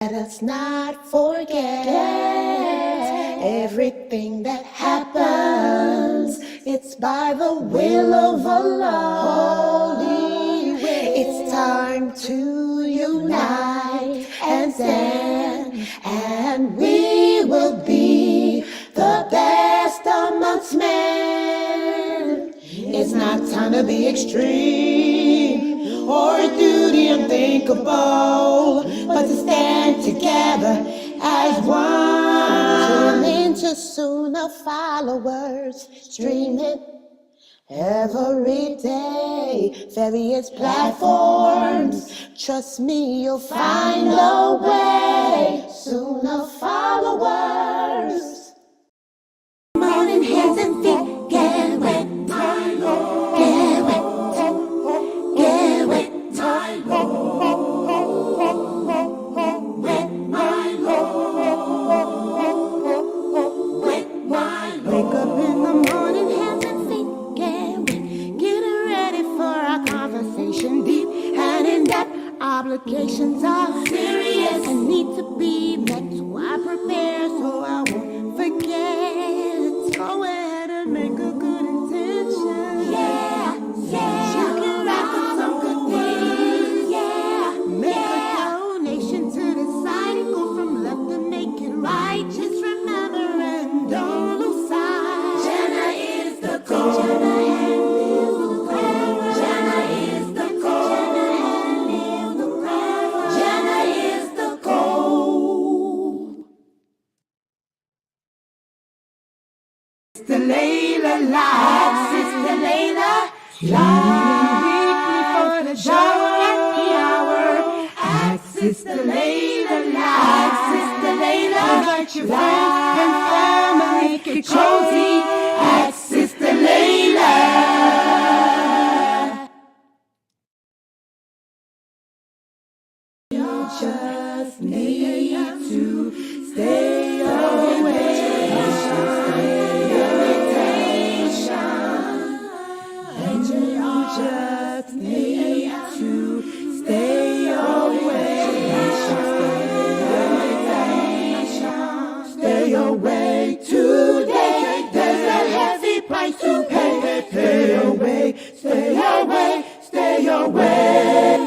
Let us not forget everything that happens. It's by the will of Allah. Holy will. It's time to unite and stand, and we will be the best amongst men. It's not time to be extreme or duty unthinkable, but to stand together as one. Tune into Sunnah followers, stream it every day, various platforms. Trust me, you'll find a way. Sunnah followers. Morning hands and feet get wet, my Lord. Get wet, get wet, my Lord. Wet, my Lord. Wet, my Lord. Wake up in the morning, hands and feet get wet. Getting ready for our conversation, deep and in depth. Obligations are serious and need to be met. So I prepare so I won't forget. Go ahead and make a good intention. Yeah, yeah. You can write up some good things. Yeah, make a donation to the side and go from left to make it right. Just remember and don't lose sight. Jannah is the goal. Jannah is the goal. Jannah is the goal. Sister Laila live, Sister Laila live. Weekly for the show at the hour. Ask Sister Laila live, Sister Laila. Invite your friends and family, get cozy. Ask Sister Laila. You just need to stay away. And you just need to stay away. Stay away today. There's a heavy price to pay. Stay away, stay away, stay away.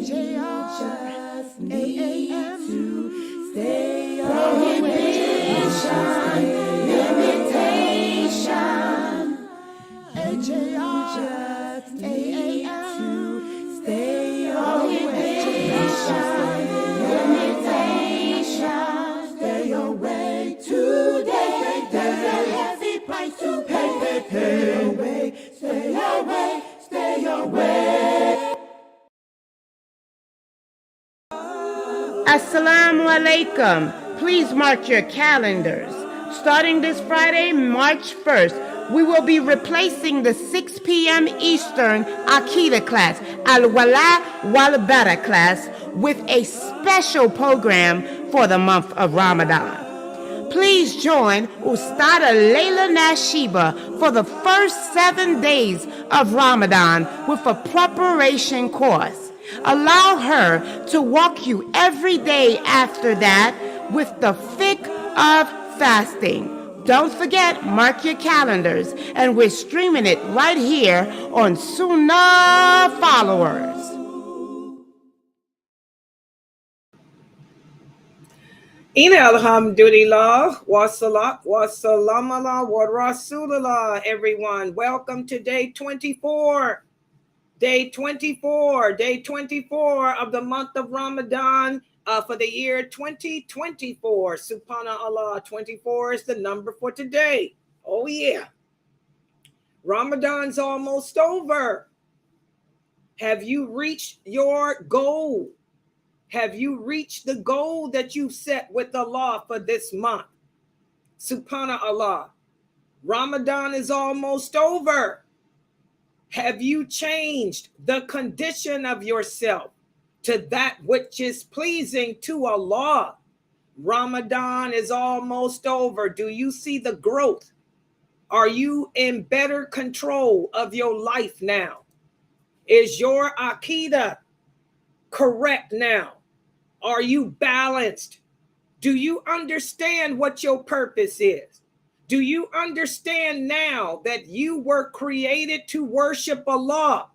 You just need to stay away. Limitation. And you just need to stay away. Limitation. Stay away today. There's a heavy price to pay. Stay away, stay away, stay away. Assalamu alaikum. Please mark your calendars. Starting this Friday, March 1st, we will be replacing the 6 p.m. Eastern Aqidah class, Al-Wala Wal-Bara class, with a special program for the month of Ramadan. Please join Ustadah Laila Nasheeba for the first 7 days of Ramadan with a preparation course. Allow her to walk you every day after that with the fiqh of fasting. Don't forget, mark your calendars, and we're streaming it right here on Sunnahfollowers. Ina alhamdulillah, wa salat, wa salam ala wa rasulullah, everyone. Welcome to day 24. Day 24 of the month of Ramadan for the year 2024. Subhanallah, 24 is the number for today. Oh yeah. Ramadan's almost over. Have you reached your goal? Have you reached the goal that you set with Allah for this month? Subhanallah. Ramadan is almost over. Have you changed the condition of yourself to that which is pleasing to Allah? Ramadan is almost over. Do you see the growth? Are you in better control of your life now? Is your Aqidah correct now? Are you balanced? Do you understand what your purpose is? Do you understand now that you were created to worship Allah?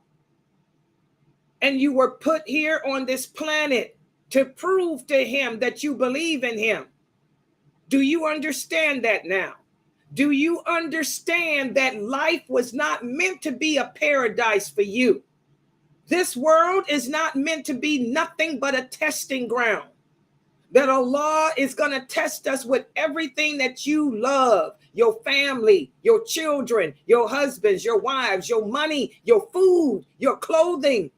And you were put here on this planet to prove to him that you believe in him. Do you understand that now? Do you understand that life was not meant to be a paradise for you? This world is not meant to be nothing but a testing ground. That Allah is going to test us with everything that you love, your family, your children, your husbands, your wives, your money, your food, your clothing,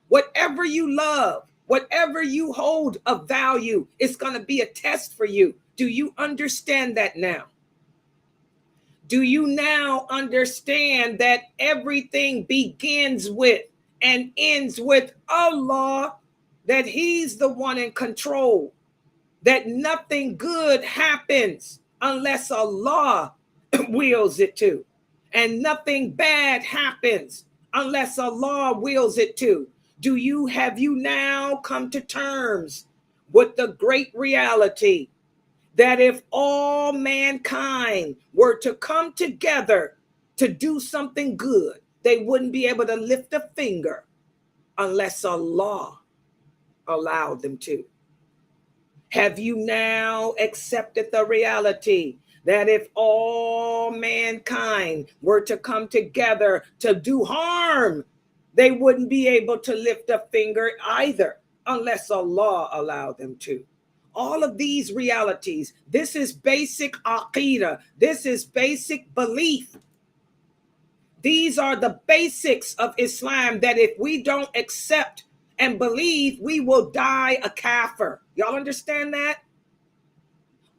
whatever you love, whatever you hold of value, it's going to be a test for you. Do you understand that now? Do you now understand that everything begins with and ends with Allah, that he's the one in control? That nothing good happens unless Allah wills it to. And nothing bad happens unless Allah wills it to. Have you now come to terms with the great reality that if all mankind were to come together to do something good, they wouldn't be able to lift a finger unless Allah allowed them to? Have you now accepted the reality that if all mankind were to come together to do harm, they wouldn't be able to lift a finger either unless Allah allowed them to? All of these realities, this is basic aqidah. This is basic belief. These are the basics of Islam that if we don't accept and believe, we will die a kafir. Y'all understand that?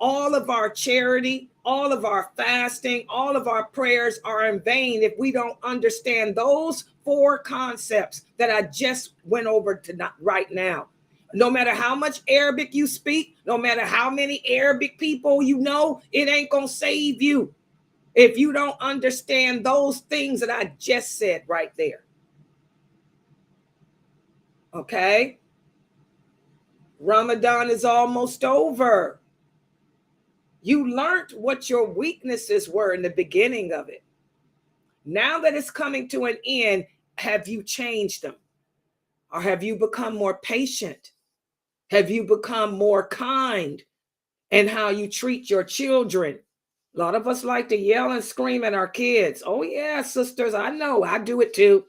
All of our charity, all of our fasting, all of our prayers are in vain if we don't understand those four concepts that I just went over to right now. No matter how much Arabic you speak, no matter how many Arabic people you know, it ain't gonna save you if you don't understand those things that I just said right there. Okay? Ramadan is almost over. You learned what your weaknesses were in the beginning of it. Now that it's coming to an end, have you changed them? Or have you become more patient? Have you become more kind in how you treat your children? A lot of us like to yell and scream at our kids. Oh yeah, sisters, I know, I do it too.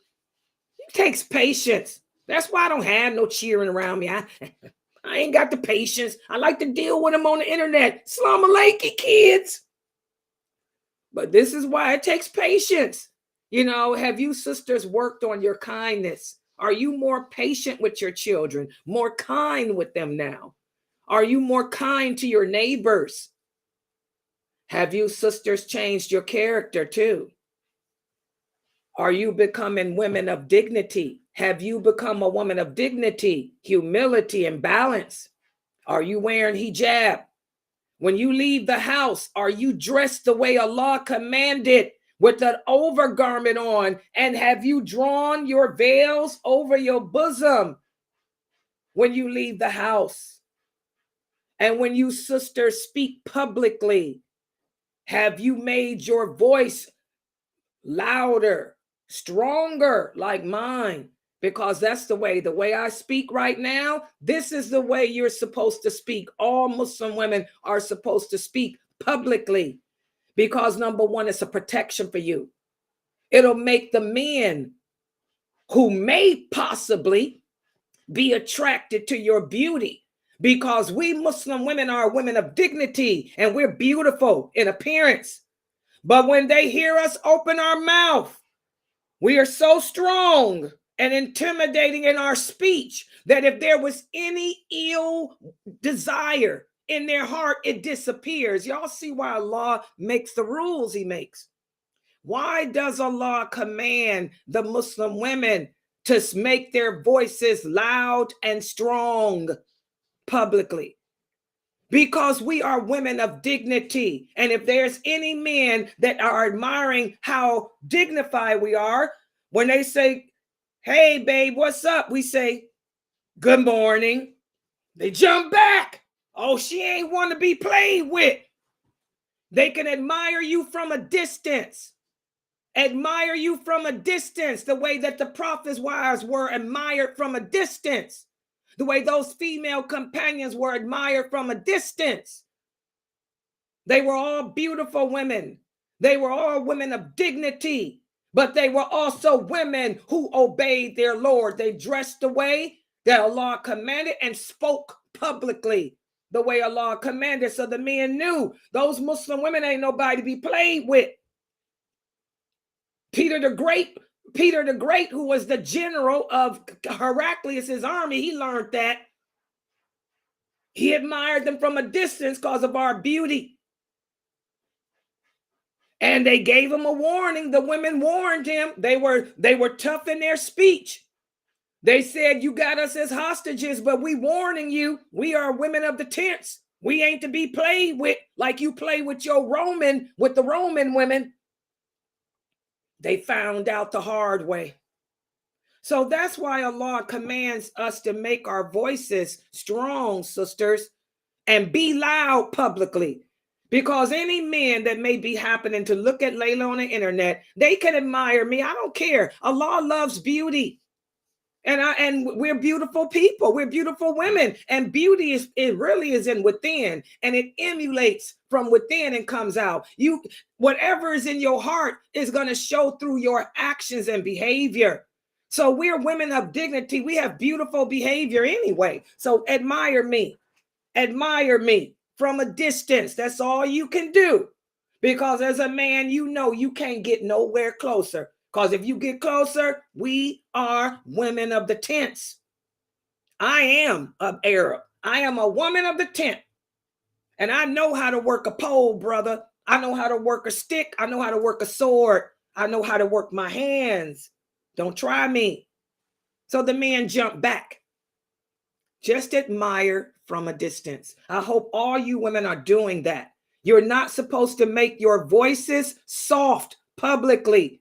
It takes patience. That's why I don't have no cheering around me. I ain't got the patience. I like to deal with them on the internet. Salam alaikum, kids. But this is why it takes patience. You know, have you sisters worked on your kindness? Are you more patient with your children? More kind with them now? Are you more kind to your neighbors? Have you sisters changed your character too? Are you becoming women of dignity? Have you become a woman of dignity, humility, and balance? Are you wearing hijab? When you leave the house, are you dressed the way Allah commanded with an overgarment on? And have you drawn your veils over your bosom when you leave the house? And when you sisters speak publicly, have you made your voice louder, stronger like mine? Because that's the way I speak right now, this is the way you're supposed to speak. All Muslim women are supposed to speak publicly because number one, it's a protection for you. It'll make the men who may possibly be attracted to your beauty, because we Muslim women are women of dignity and we're beautiful in appearance. But when they hear us open our mouth, we are so strong and intimidating in our speech that if there was any ill desire in their heart, it disappears. Y'all see why Allah makes the rules he makes. Why does Allah command the Muslim women to make their voices loud and strong publicly? Because we are women of dignity. And if there's any men that are admiring how dignified we are, when they say, hey, babe, what's up? We say, good morning. They jump back. Oh, she ain't one to be played with. They can admire you from a distance. Admire you from a distance, the way that the prophets' wives were admired from a distance, the way those female companions were admired from a distance. They were all beautiful women. They were all women of dignity, but they were also women who obeyed their Lord. They dressed the way that Allah commanded and spoke publicly the way Allah commanded. So the men knew those Muslim women ain't nobody to be played with. Peter the Great, who was the general of Heraclius' army, he learned that. He admired them from a distance because of our beauty. And they gave him a warning. The women warned him. They were tough in their speech. They said, you got us as hostages, but we warning you, we are women of the tents. We ain't to be played with like you play with the Roman women. They found out the hard way. So that's why Allah commands us to make our voices strong, sisters, and be loud publicly. Because any men that may be happening to look at Layla on the internet, they can admire me. I don't care. Allah loves beauty. And we're beautiful people. We're beautiful women. And beauty it really is in within. And it emulates from within and comes out. Whatever is in your heart is going to show through your actions and behavior. So we're women of dignity. We have beautiful behavior anyway. So admire me. Admire me from a distance. That's all you can do. Because as a man, you can't get nowhere closer. Because if you get closer, we are women of the tents. I am an Arab. I am a woman of the tent. And I know how to work a pole, brother. I know how to work a stick. I know how to work a sword. I know how to work my hands. Don't try me. So the men jump back. Just admire from a distance. I hope all you women are doing that. You're not supposed to make your voices soft publicly.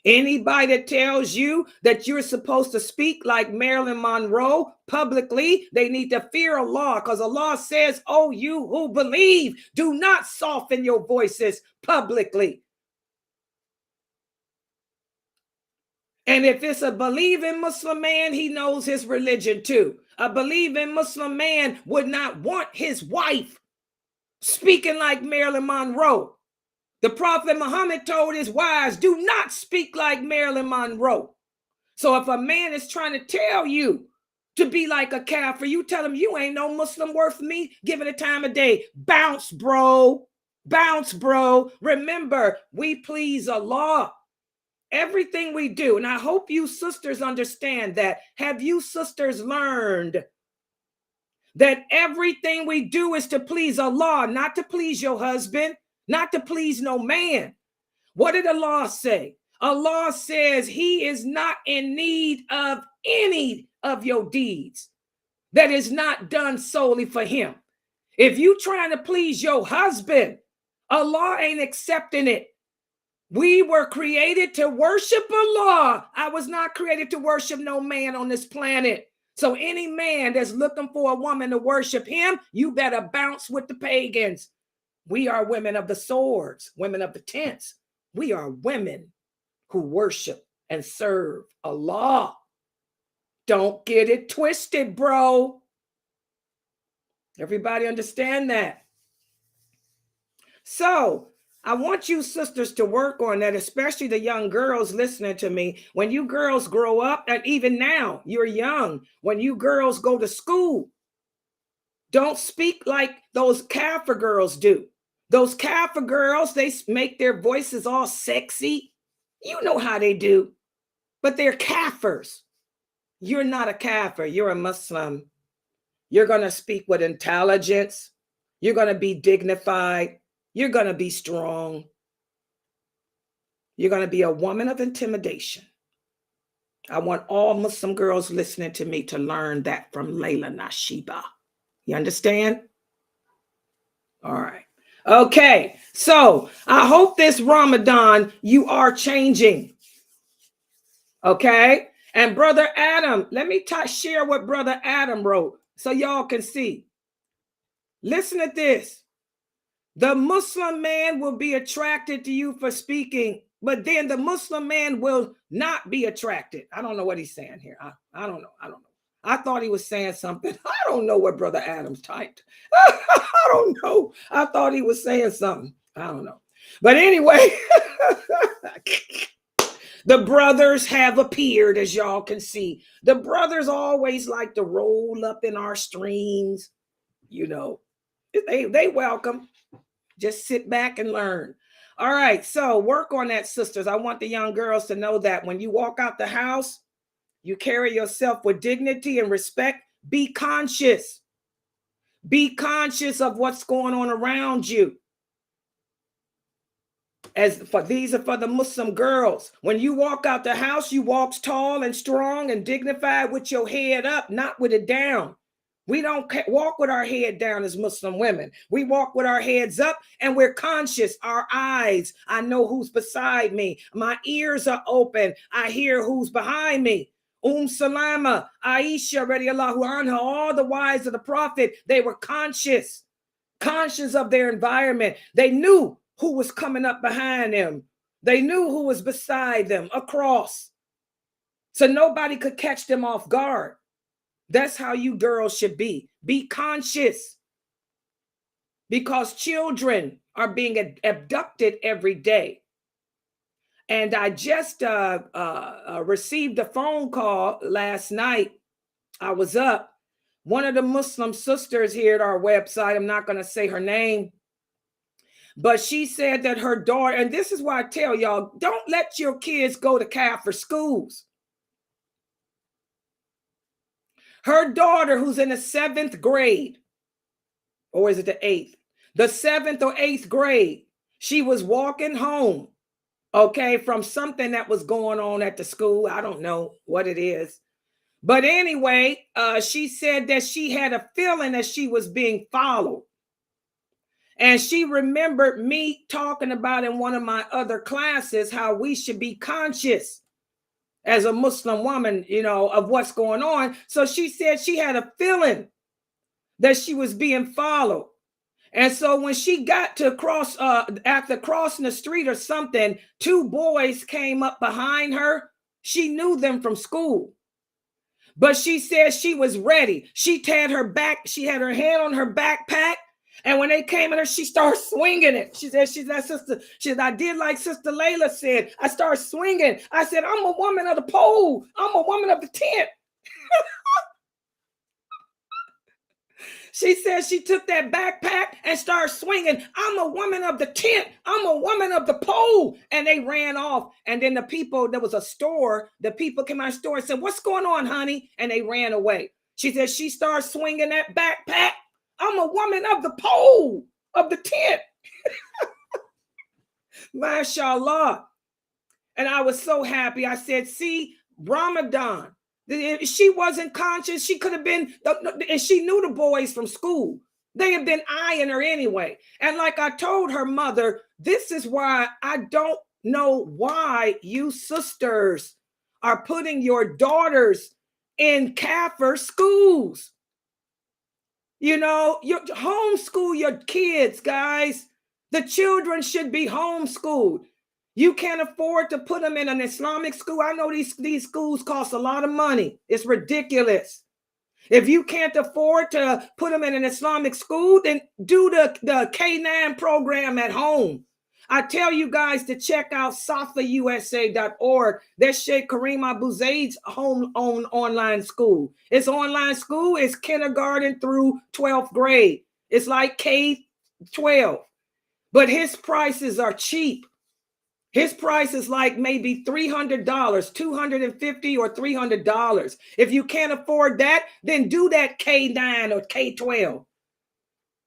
Anybody that tells you that you're supposed to speak like Marilyn Monroe publicly, they need to fear Allah, because Allah says, oh, you who believe, do not soften your voices publicly. And if it's a believing Muslim man, he knows his religion too. A believing Muslim man would not want his wife speaking like Marilyn Monroe. The Prophet Muhammad told his wives, do not speak like Marilyn Monroe. So if a man is trying to tell you to be like a kafir, you tell him you ain't no Muslim worth me giving the time of day. Bounce, bro. Bounce, bro. Remember, we please Allah. Everything we do, and I hope you sisters understand that. Have you sisters learned that everything we do is to please Allah, not to please your husband? Not to please no man. What did Allah say? Allah says he is not in need of any of your deeds that is not done solely for him. If you trying to please your husband, Allah ain't accepting it. We were created to worship Allah. I was not created to worship no man on this planet. So any man that's looking for a woman to worship him, you better bounce with the pagans. We are women of the swords, women of the tents. We are women who worship and serve Allah. Don't get it twisted, bro. Everybody understand that? So I want you sisters to work on that, especially the young girls listening to me. When you girls grow up, and even now, you're young. When you girls go to school, don't speak like those kafir girls do. Those kafir girls, they make their voices all sexy. You know how they do. But they're kafirs. You're not a kafir. You're a Muslim. You're going to speak with intelligence. You're going to be dignified. You're going to be strong. You're going to be a woman of intimidation. I want all Muslim girls listening to me to learn that from Laila Nasheeba. You understand? All right. Okay, so I hope this Ramadan you are changing. Okay, and Brother Adam, let me share what Brother Adam wrote. so y'all can see. Listen to this. The Muslim man will be attracted to you for speaking, but then the Muslim man will not be attracted. I don't know what he's saying here. I don't know. I thought he was saying something. I don't know what Brother Adams typed. I don't know. I thought he was saying something. I don't know. But anyway, the brothers have appeared, as y'all can see. The brothers always like to roll up in our streams. You know, they welcome. Just sit back and learn. All right, so work on that, sisters. I want the young girls to know that when you walk out the house, you carry yourself with dignity and respect. Be conscious. Be conscious of what's going on around you. These are for the Muslim girls. When you walk out the house, you walk tall and strong and dignified with your head up, not with it down. We don't walk with our head down as Muslim women. We walk with our heads up and we're conscious. Our eyes, I know who's beside me. My ears are open. I hear who's behind me. Salama, Aisha, radiallahu anha, all the wives of the Prophet, they were conscious of their environment. They knew who was coming up behind them. They knew who was beside them across. So nobody could catch them off guard. That's how you girls should be. Be conscious. Because children are being abducted every day. And I just received a phone call last night. I was up. One of the Muslim sisters here at our website, I'm not going to say her name, but she said that her daughter, and this is why I tell y'all, don't let your kids go to Kafir schools. Her daughter, who's in the 7th grade, or is it the 8th? The 7th or 8th grade, she was walking home, okay, from something that was going on at the school. I don't know what it is. But anyway, she said that she had a feeling that she was being followed. And she remembered me talking about in one of my other classes how we should be conscious as a Muslim woman, you know, of what's going on. So she said she had a feeling that she was being followed. And so when she got to cross, after crossing the street or something, 2 boys came up behind her. She knew them from school. But she said she was ready. She had her hand on her backpack. And when they came at her, she started swinging it. She said, I did like Sister Laila said. I started swinging. I said, I'm a woman of the pole. I'm a woman of the tent. She said she took that backpack and started swinging. I'm a woman of the tent. I'm a woman of the pole. And they ran off. And then there was a store. The people came out of the store and said, what's going on, honey? And they ran away. She said she started swinging that backpack. I'm a woman of the pole, of the tent. MashaAllah. And I was so happy. I said, see, Ramadan. If she wasn't conscious, she could have been, and she knew the boys from school. They had been eyeing her anyway. And like I told her mother, this is why I don't know why you sisters are putting your daughters in Kafir schools. You know, you homeschool your kids, guys. The children should be homeschooled. You can't afford to put them in an Islamic school. I know these schools cost a lot of money. It's ridiculous. If you can't afford to put them in an Islamic school, then do the K9 program at home. I tell you guys to check out safausa.org. That's Sheikh Kareem Abu Zaid's home-owned online school. It's online school. It's kindergarten through 12th grade. It's like K-12. But his prices are cheap. His price is like maybe $300, $250 or $300. If you can't afford that, then do that K9 or K-12.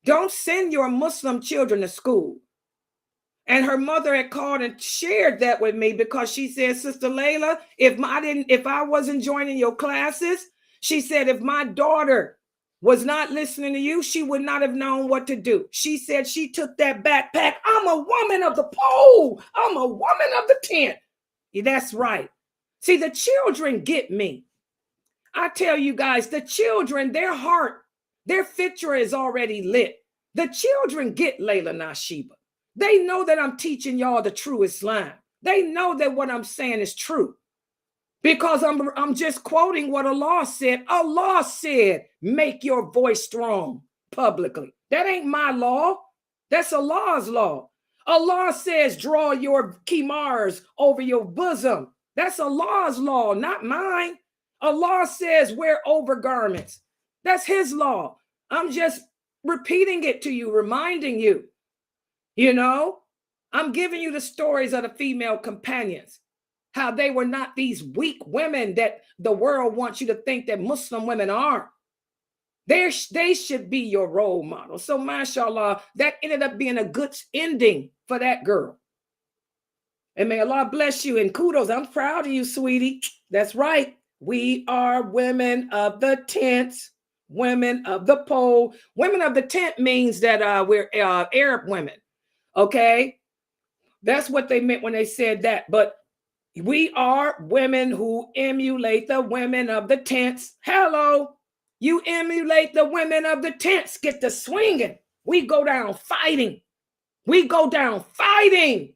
Don't send your Muslim children to school. And her mother had called and shared that with me because she said, Sister Laila, if I wasn't joining your classes, she said, if my daughter was not listening to you, she would not have known what to do. She said she took that backpack. I'm a woman of the pole. I'm a woman of the tent. Yeah, that's right. See, the children get me. I tell you guys, the children, their heart, their fitra is already lit. The children get Laila Nasheeba. They know that I'm teaching y'all the true Islam. They know that what I'm saying is true. Because I'm just quoting what Allah said. Allah said, make your voice strong publicly. That ain't my law. That's Allah's law. Allah says, draw your kimars over your bosom. That's Allah's law, not mine. Allah says, wear overgarments. That's his law. I'm just repeating it to you, reminding you. You know, I'm giving you the stories of the female companions, how they were not these weak women that the world wants you to think that Muslim women are. They should be your role model. So, mashallah, that ended up being a good ending for that girl. And may Allah bless you. And kudos. I'm proud of you, sweetie. That's right. We are women of the tents, women of the pole. Women of the tent means that we're Arab women. Okay? That's what they meant when they said that. But we are women who emulate the women of the tents. Hello. You emulate the women of the tents. Get the swinging. We go down fighting. We go down fighting.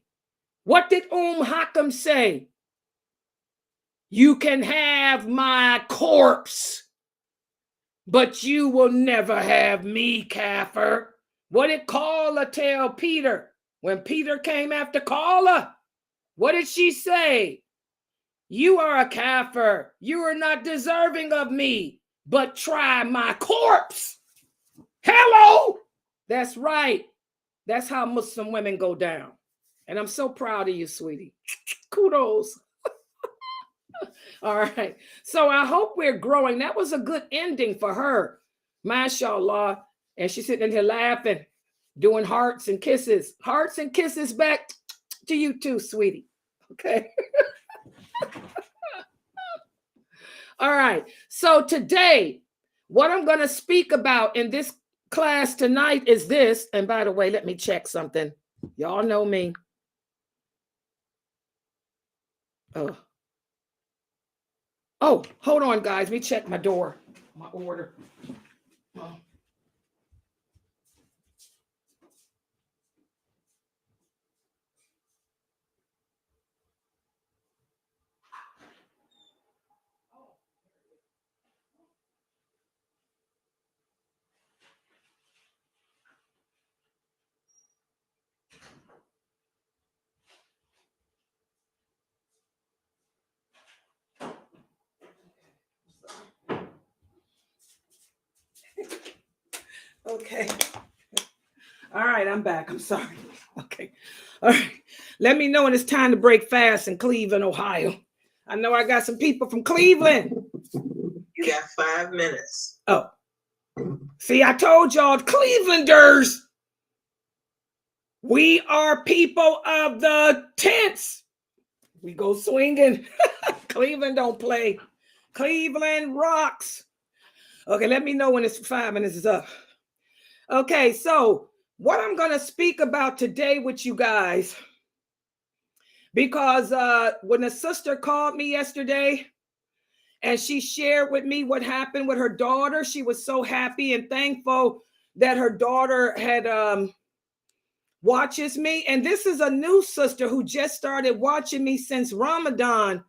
What did Hakim say? You can have my corpse, but you will never have me, kafir. What did Kala tell Peter? When Peter came after Kala, what did she say? You are a kafir. You are not deserving of me, but try my corpse. Hello. That's right. That's how Muslim women go down. And I'm so proud of you, sweetie. Kudos. All right. So I hope we're growing. That was a good ending for her. MashaAllah. And she's sitting here laughing, doing hearts and kisses. Hearts and kisses back to you too, sweetie. Okay. All right. So today, what I'm going to speak about in this class tonight is this. And by the way, let me check something. Y'all know me. Oh, hold on, guys. Let me check my door, my order. Oh. Okay. All right, I'm back. I'm sorry. Okay. All right. Let me know when it's time to break fast in Cleveland, Ohio. I know I got some people from Cleveland. You got 5 minutes. Oh. See, I told y'all, Clevelanders. We are people of the tents. We go swinging. Cleveland don't play. Cleveland rocks. Okay, let me know when it's 5 minutes is up. Okay, so what I'm going to speak about today with you guys, because when a sister called me yesterday and she shared with me what happened with her daughter, she was so happy and thankful that her daughter had watches me. And this is a new sister who just started watching me since Ramadan.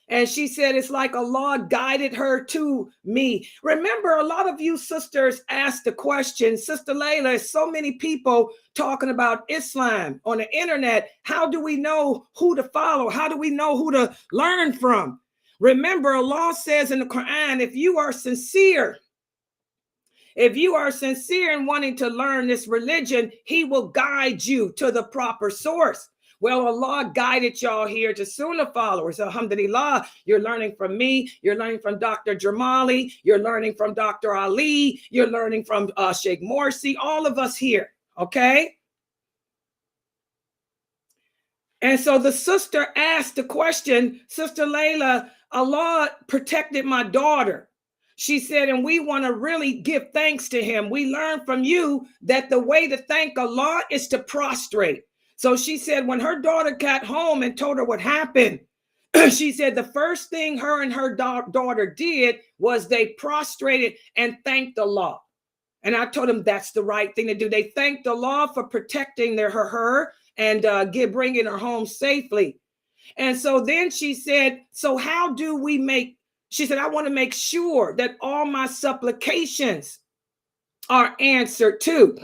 And she said it's like Allah guided her to me. Remember, a lot of you sisters asked the question, Sister Laila, so many people talking about Islam on the internet. How do we know who to follow? How do we know who to learn from? Remember, Allah says in the Quran, if you are sincere in wanting to learn this religion, He will guide you to the proper source. Well, Allah guided y'all here to Sunnahfollowers. Alhamdulillah, you're learning from me. You're learning from Dr. Jamali. You're learning from Dr. Ali. You're learning from Sheikh Morsi. All of us here, okay? And so the sister asked the question, Sister Laila, Allah protected my daughter. She said, and we want to really give thanks to Him. We learned from you that the way to thank Allah is to prostrate. So she said when her daughter got home and told her what happened, She said the first thing her and her daughter did was they prostrated and thanked Allah. And I told them that's the right thing to do. They thanked Allah for protecting her and bringing her home safely. And so then she said, so how do we make, she said, I want to make sure that all my supplications are answered too.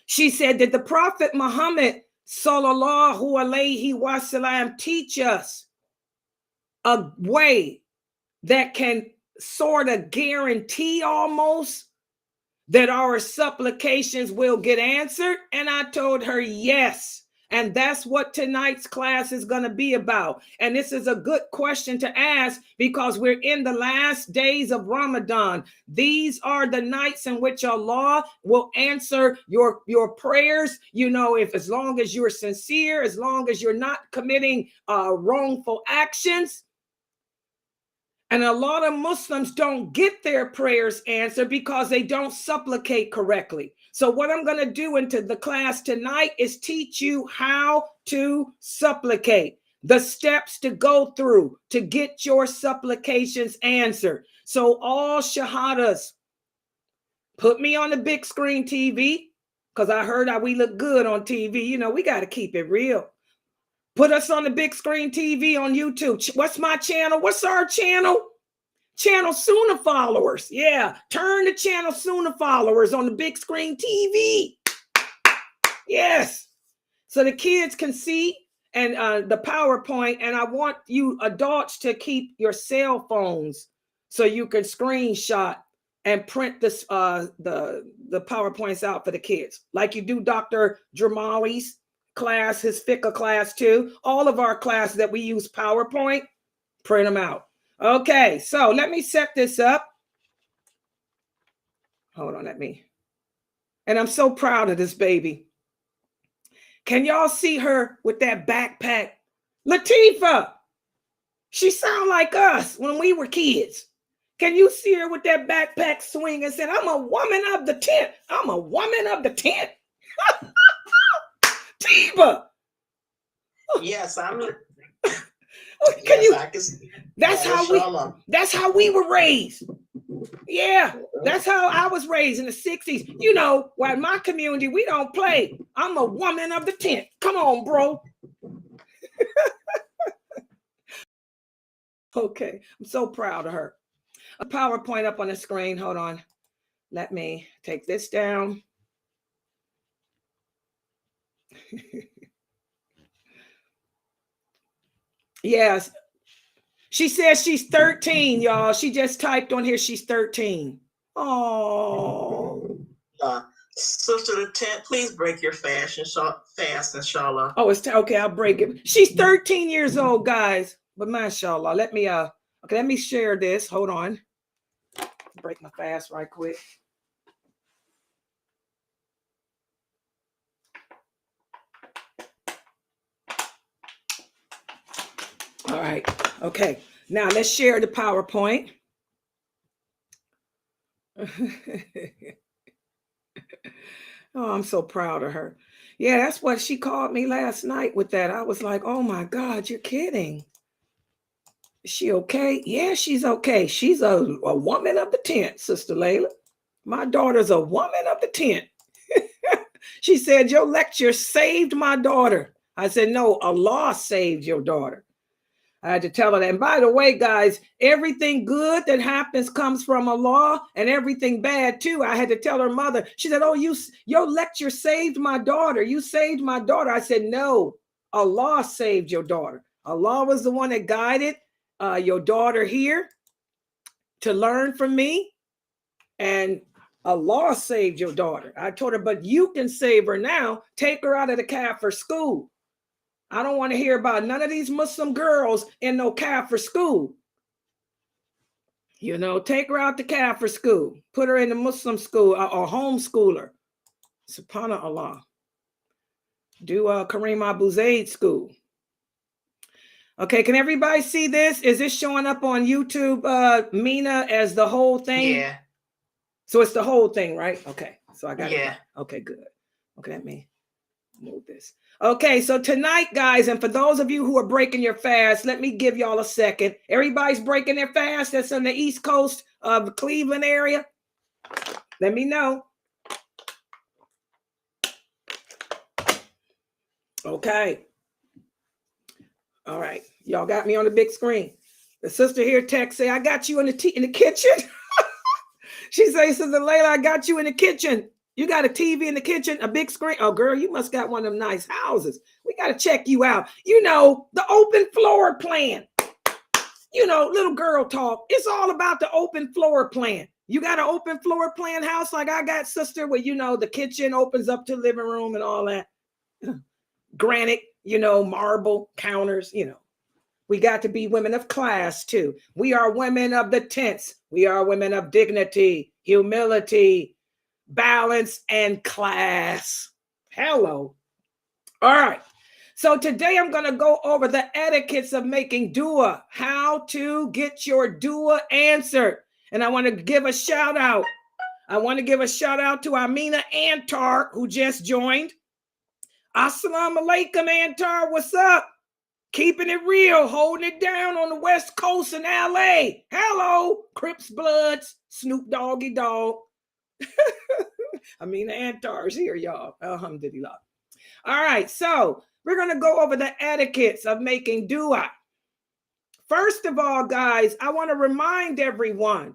She said that the Prophet Muhammad sallallahu alaihi wasallam teach us a way that can sort of guarantee almost that our supplications will get answered. And I told her, yes. And that's what tonight's class is going to be about. And this is a good question to ask because we're in the last days of Ramadan. These are the nights in which Allah will answer your prayers. You know, if as long as you're sincere, as long as you're not committing wrongful actions. And a lot of Muslims don't get their prayers answered because they don't supplicate correctly. So what I'm going to do into the class tonight is teach you how to supplicate, the steps to go through to get your supplications answered. So all shahadas, put me on the big screen TV because I heard how we look good on TV. You know, we got to keep it real. Put us on the big screen TV on YouTube. What's my channel? What's our channel? Channel Sunnahfollowers. Yeah, turn the channel Sunnahfollowers on the big screen TV. Yes, so the kids can see and the PowerPoint. And I want you adults to keep your cell phones so you can screenshot and print this the PowerPoints out for the kids, like you do Dr. Jamali's class, his fiqh class too. All of our classes that we use PowerPoint, print them out. Okay, so let me set this up. Hold on, and I'm so proud of this baby. Can y'all see her with that backpack? Latifah, she sound like us when we were kids. Can you see her with that backpack swinging and saying, I'm a woman of the tent. I'm a woman of the tent. Tiba. Yes, I'm. Can you? I can see. That's how we were raised. Yeah, that's how I was raised in the 60s. You know, while in my community, we don't play. I'm a woman of the tent. Come on, bro. Okay, I'm so proud of her. A PowerPoint up on the screen. Hold on. Let me take this down. Yes. She says she's 13, y'all. She just typed on here she's 13. Oh. Sister the tent, please break your fast, inshallah. Oh, it's okay. I'll break it. She's 13 years old, guys. But mashallah. Let me share this. Hold on. Break my fast right quick. All right. Okay. Now let's share the PowerPoint. Oh, I'm so proud of her. Yeah, that's what she called me last night with that. I was like, oh my God, you're kidding. Is she okay? Yeah, she's okay. She's a woman of the tent, Sister Laila. My daughter's a woman of the tent. She said, your lecture saved my daughter. I said, no, Allah saved your daughter. I had to tell her that. And by the way, guys, everything good that happens comes from Allah, and everything bad too. I had to tell her mother. She said, oh, your lecture saved my daughter. You saved my daughter. I said, no, Allah saved your daughter. Allah was the one that guided your daughter here to learn from me. And Allah saved your daughter. I told her, but you can save her now. Take her out of the Kafir school. I don't want to hear about none of these Muslim girls in no Kafir school. You know, take her out to Kafir school. Put her in the Muslim school or homeschooler. Subhanallah. Do Kareem Abu Zaid school. Okay, can everybody see this? Is this showing up on YouTube, Mina, as the whole thing? Yeah. So it's the whole thing, right? Okay, so I got it. Yeah. Okay, good. Okay, let me move this. Okay, so tonight, guys, and for those of you who are breaking your fast, let me give y'all a second. Everybody's breaking their fast that's on the East Coast of the Cleveland area. Let me know. Okay. All right. Y'all got me on the big screen. The sister here text say, I got you in the kitchen. She says, Sister Laila, I got you in the kitchen. You got a TV in the kitchen, a big screen. Oh, girl, you must got one of them nice houses. We got to check you out. You know, the open floor plan. You know, little girl talk. It's all about the open floor plan. You got an open floor plan house like I got, sister, where, you know, the kitchen opens up to the living room and all that. Granite, you know, marble counters, you know. We got to be women of class, too. We are women of the tents. We are women of dignity, humility, balance, and class. Hello. All right. So today I'm going to go over the etiquettes of making dua, how to get your dua answered. And I want to give a shout out. I want to give a shout out to Amina Antar, who just joined. Assalamu alaikum, Antar. What's up? Keeping it real, holding it down on the West Coast in LA. Hello, Crips Bloods, Snoop Doggy Dog. Amina Antar's here, y'all. Alhamdulillah. All right, so we're going to go over the etiquettes of making dua. First of all, guys, I want to remind everyone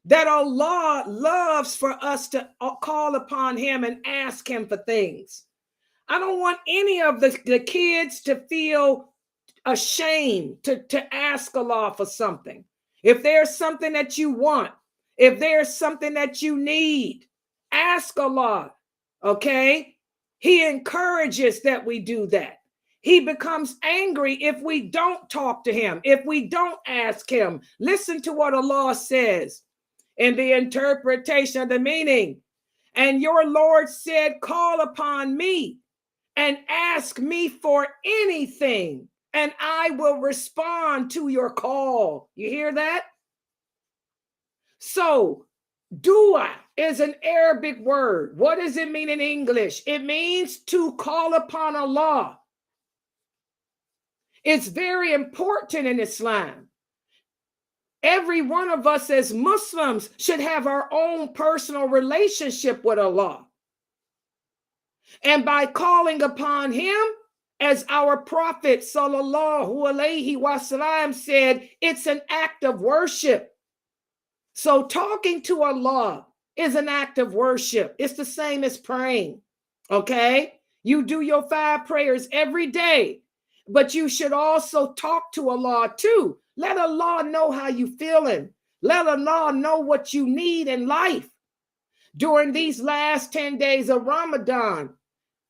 that Allah loves for us to call upon him and ask him for things. I don't want any of the kids to feel ashamed to ask Allah for something. If there's something that you want, if there's something that you need, ask Allah, okay? He encourages that we do that. He becomes angry if we don't talk to him, if we don't ask him. Listen to what Allah says in the interpretation of the meaning. And your Lord said, call upon me and ask me for anything, and I will respond to your call. You hear that? So, dua is an Arabic word. What does it mean in English? It means to call upon Allah. It's very important in Islam. Every one of us as Muslims should have our own personal relationship with Allah. And by calling upon him, as our Prophet sallallahu alaihi wasallam said, it's an act of worship. So talking to Allah is an act of worship. It's the same as praying, okay? You do your 5 prayers every day, but you should also talk to Allah too. Let Allah know how you're feeling. Let Allah know what you need in life. During these last 10 days of Ramadan,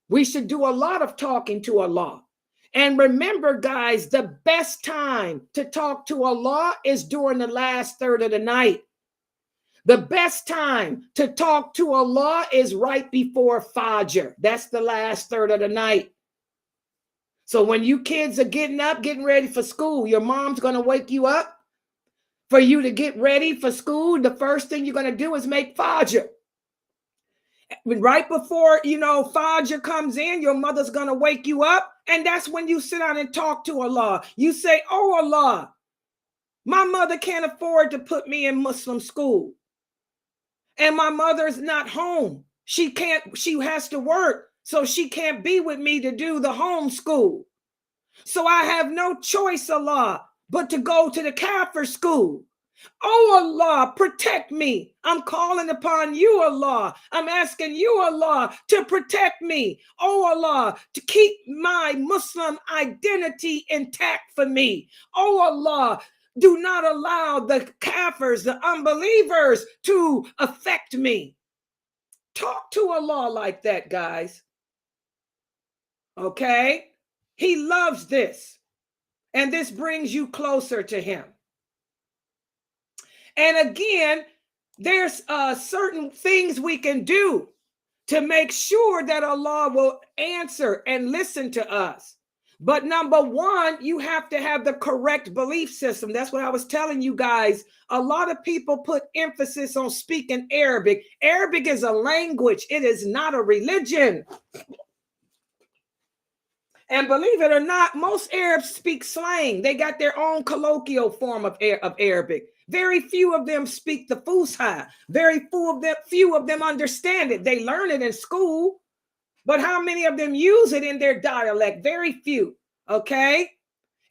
we should do a lot of talking to Allah. And remember, guys, the best time to talk to Allah is during the last third of the night. The best time to talk to Allah is right before Fajr. That's the last third of the night. So when you kids are getting up, getting ready for school, your mom's going to wake you up for you to get ready for school. The first thing you're going to do is make Fajr. Right before, you know, Fajr comes in, your mother's going to wake you up. And that's when you sit down and talk to Allah. You say, oh, Allah, my mother can't afford to put me in Muslim school. And my mother's not home. She has to work. So she can't be with me to do the homeschool. So I have no choice, Allah, but to go to the Kafir school. Oh, Allah, protect me. I'm calling upon you, Allah. I'm asking you, Allah, to protect me. Oh, Allah, to keep my Muslim identity intact for me. Oh, Allah, do not allow the Kafirs, the unbelievers, to affect me. Talk to Allah like that, guys. Okay? He loves this. And this brings you closer to him. And again, there's certain things we can do to make sure that Allah will answer and listen to us. But number one, you have to have the correct belief system. That's what I was telling you guys. A lot of people put emphasis on speaking Arabic. Arabic is a language. It is not a religion. And believe it or not, most Arabs speak slang. They got their own colloquial form of Arabic. Very few of them speak the Fusha. Very few of them understand it. They learn it in school, but how many of them use it in their dialect? Very few. Okay?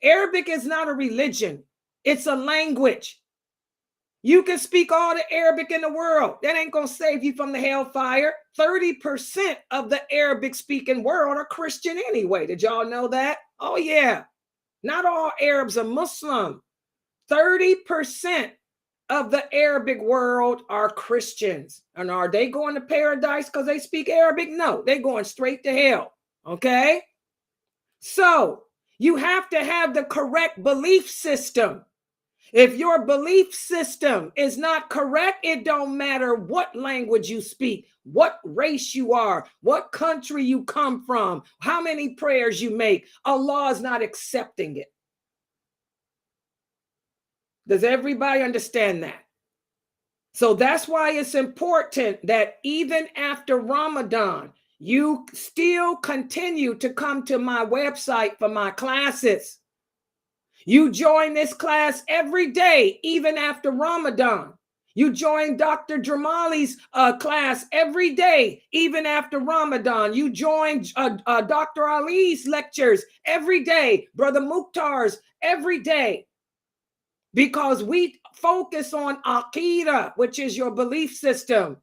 Arabic is not a religion. It's a language. You can speak all the Arabic in the world. That ain't going to save you from the hellfire. 30% of the Arabic speaking world are Christian anyway. Did y'all know that? Oh, yeah. Not all Arabs are Muslim. 30% of the Arabic world are Christians. And are they going to paradise because they speak Arabic? No, they're going straight to hell. Okay? So you have to have the correct belief system. If your belief system is not correct, it don't matter what language you speak, what race you are, what country you come from, how many prayers you make. Allah is not accepting it. Does everybody understand that? So that's why it's important that even after Ramadan, you still continue to come to my website for my classes. You join this class every day, even after Ramadan. You join Dr. Jamali's class every day, even after Ramadan. You join Dr. Ali's lectures every day, Brother Mukhtar's every day, because we focus on Aqidah, which is your belief system.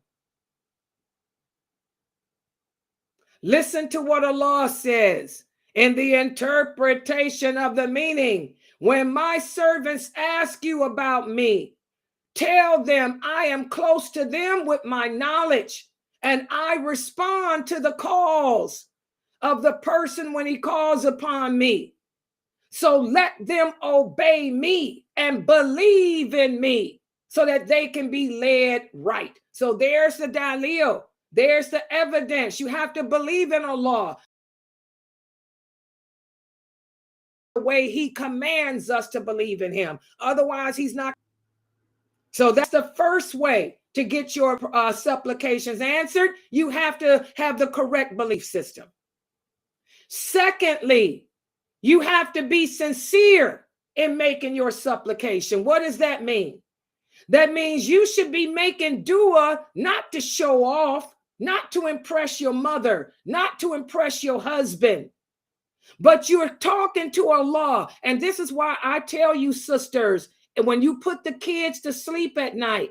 Listen to what Allah says in the interpretation of the meaning. When my servants ask you about me, tell them I am close to them with my knowledge, and I respond to the calls of the person when he calls upon me. So let them obey me and believe in me so that they can be led right. So there's the dalil. There's the evidence. You have to believe in Allah the way he commands us to believe in him. Otherwise, he's not. So that's the first way to get your supplications answered. You have to have the correct belief system. Secondly, you have to be sincere in making your supplication. What does that mean? That means you should be making dua not to show off, not to impress your mother, not to impress your husband, but you're talking to Allah. And this is why I tell you, sisters, when you put the kids to sleep at night,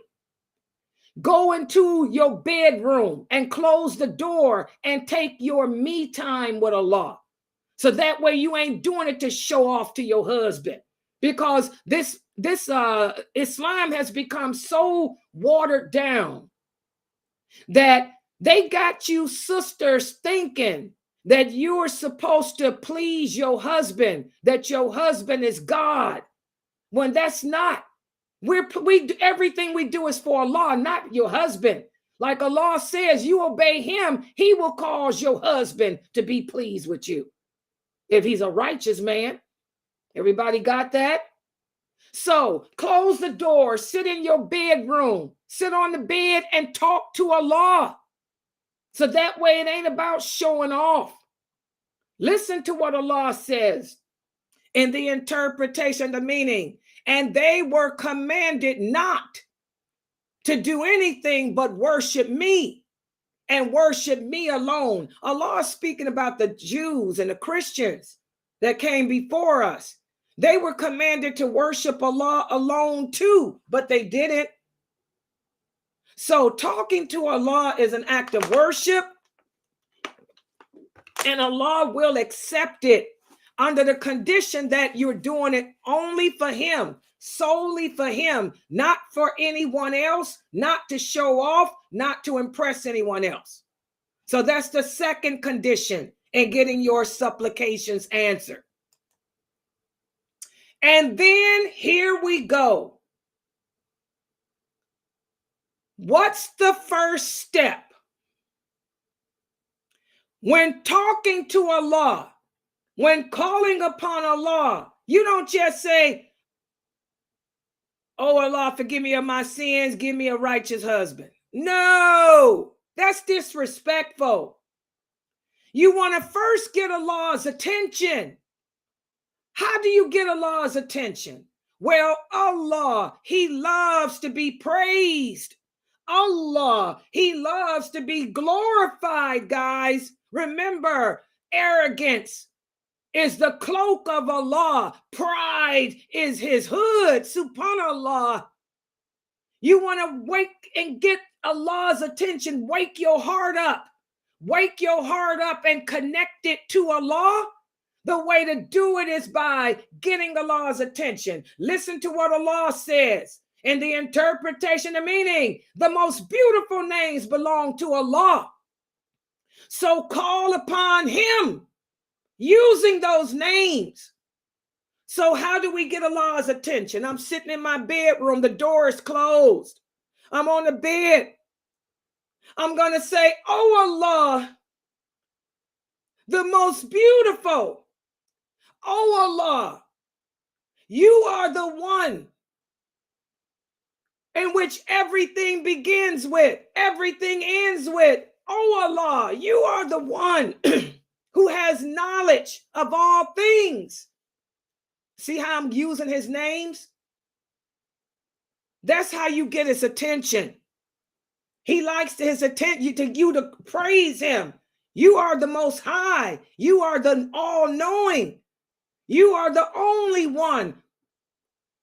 go into your bedroom and close the door and take your me time with Allah. So that way you ain't doing it to show off to your husband, because this Islam has become so watered down that they got you sisters thinking that you're supposed to please your husband, that your husband is God, when that's not. Everything we do is for Allah, not your husband. Like Allah says, you obey him, he will cause your husband to be pleased with you if he's a righteous man. Everybody got that? So close the door, sit in your bedroom, sit on the bed and talk to Allah. So that way it ain't about showing off. Listen to what Allah says in the interpretation, the meaning. And they were commanded not to do anything but worship me and worship me alone. Allah is speaking about the Jews and the Christians that came before us. They were commanded to worship Allah alone too, but they didn't. So talking to Allah is an act of worship, and Allah will accept it under the condition that you're doing it only for him, solely for him, not for anyone else, not to show off, not to impress anyone else. So that's the second condition in getting your supplications answered. And then here we go. What's the first step? When talking to Allah, when calling upon Allah, you don't just say, oh Allah, forgive me of my sins, give me a righteous husband. No, that's disrespectful. You want to first get Allah's attention. How do you get Allah's attention? Well, Allah, He loves to be praised. Allah, He loves to be glorified, guys. Remember, arrogance is the cloak of Allah. Pride is His hood. Subhanallah. You want to wake and get Allah's attention. Wake your heart up. Wake your heart up and connect it to Allah. The way to do it is by getting Allah's attention. Listen to what Allah says in the interpretation and meaning. The most beautiful names belong to Allah. So call upon Him using those names. So how do we get Allah's attention? I'm sitting in my bedroom. The door is closed. I'm on the bed. I'm going to say, oh Allah, the most beautiful. Oh Allah, you are the one in which everything begins with, everything ends with. Oh Allah, you are the one who has knowledge of all things. See how I'm using His names? That's how you get His attention. He likes His attention you to praise Him. You are the Most High. You are the all-knowing. You are the only one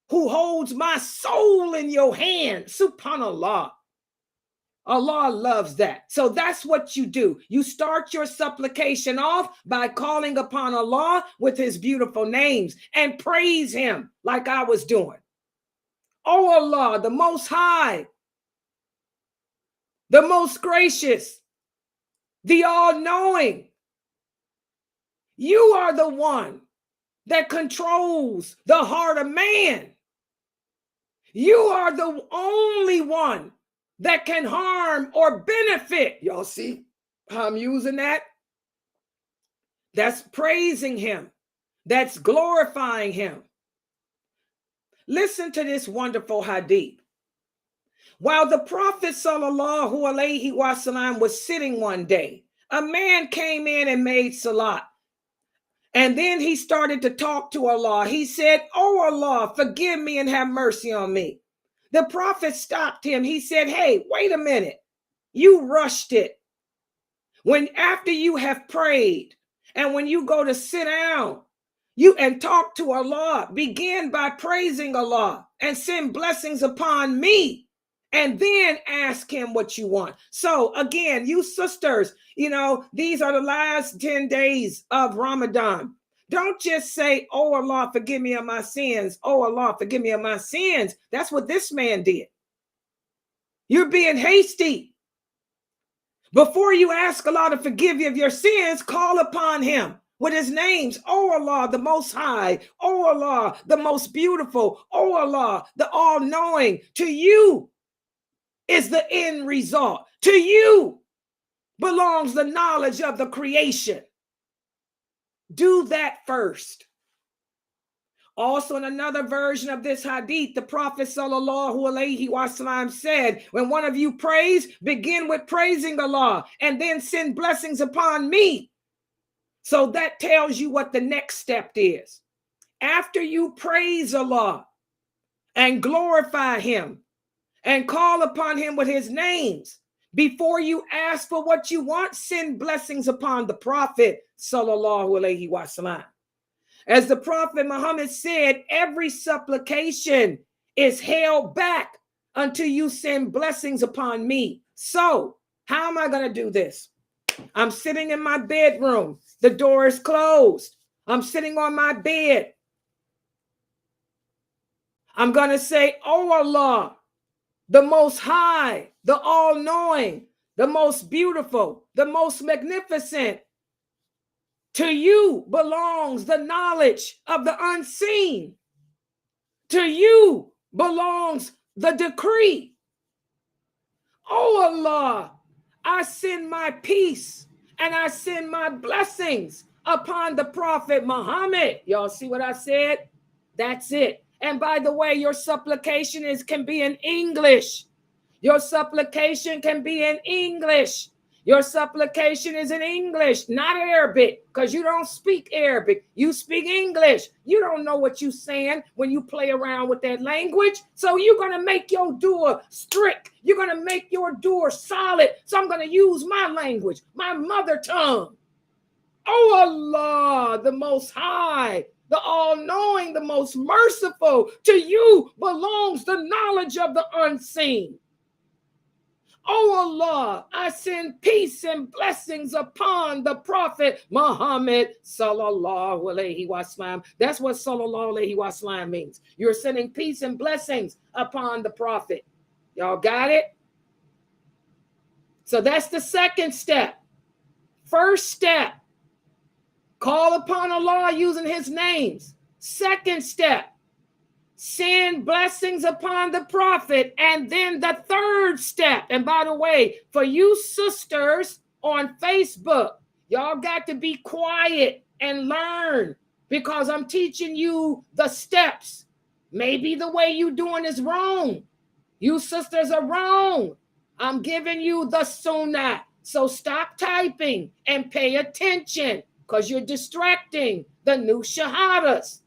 who holds my soul in your hand. Subhanallah. Allah loves that. So that's what you do. You start your supplication off by calling upon Allah with His beautiful names and praise Him like I was doing. Oh Allah, the Most High, the most gracious, the all-knowing. You are the one that controls the heart of man. You are the only one that can harm or benefit. Y'all see how I'm using that? That's praising Him. That's glorifying Him. Listen to this wonderful hadith. While the Prophet sallallahu alaihi wasallam was sitting one day, a man came in and made salat. And then he started to talk to Allah. He said, oh Allah, forgive me and have mercy on me. The Prophet stopped him. He said, hey, wait a minute. You rushed it. When after you have prayed and when you go to sit down, you and talk to Allah, begin by praising Allah and send blessings upon me. And then ask Him what you want. So again, you sisters, these are the last 10 days of Ramadan. Don't just say, oh Allah, forgive me of my sins. Oh Allah, forgive me of my sins. That's what this man did. You're being hasty. Before you ask Allah to forgive you of your sins, call upon Him with His names. Oh Allah, the Most High. Oh Allah, the most beautiful. Oh Allah, the all-knowing. To you is the end result. To you belongs the knowledge of the creation. Do that first. Also, in another version of this hadith, the Prophet sallallahu alaihi wasallam said, when one of you prays, begin with praising Allah and then send blessings upon me. So that tells you what the next step is. After you praise Allah and glorify Him, and call upon Him with His names. Before you ask for what you want, send blessings upon the Prophet sallallahu alaihi wasallam. As the Prophet Muhammad said, every supplication is held back until you send blessings upon me. So how am I going to do this? I'm sitting in my bedroom. The door is closed. I'm sitting on my bed. I'm going to say, oh Allah, the Most High, the all-knowing, the most beautiful, the most magnificent. To you belongs the knowledge of the unseen. To you belongs the decree. Oh Allah, I send my peace and I send my blessings upon the Prophet Muhammad. Y'all see what I said? That's it. And by the way, your supplication can be in English. Your supplication can be in English. Your supplication is in English, not Arabic, because you don't speak Arabic. You speak English. You don't know what you're saying when you play around with that language. So you're going to make your dua strict. You're going to make your dua solid. So I'm going to use my language, my mother tongue. Oh Allah, the Most High, the All-Knowing, the Most Merciful, to you belongs the knowledge of the unseen. Oh Allah, I send peace and blessings upon the Prophet Muhammad sallallahu alaihi wasallam. That's what sallallahu alaihi wasallam means. You're sending peace and blessings upon the Prophet. Y'all got it? So that's the second step. First step, call upon Allah using his names. Second step, send blessings upon the Prophet. And then the third step, and by the way, for you sisters on Facebook, y'all got to be quiet and learn, because I'm teaching you the steps. Maybe the way you doing is wrong. You sisters are wrong. I'm giving you the sunnah. So stop typing and pay attention, because you're distracting the new shahadas.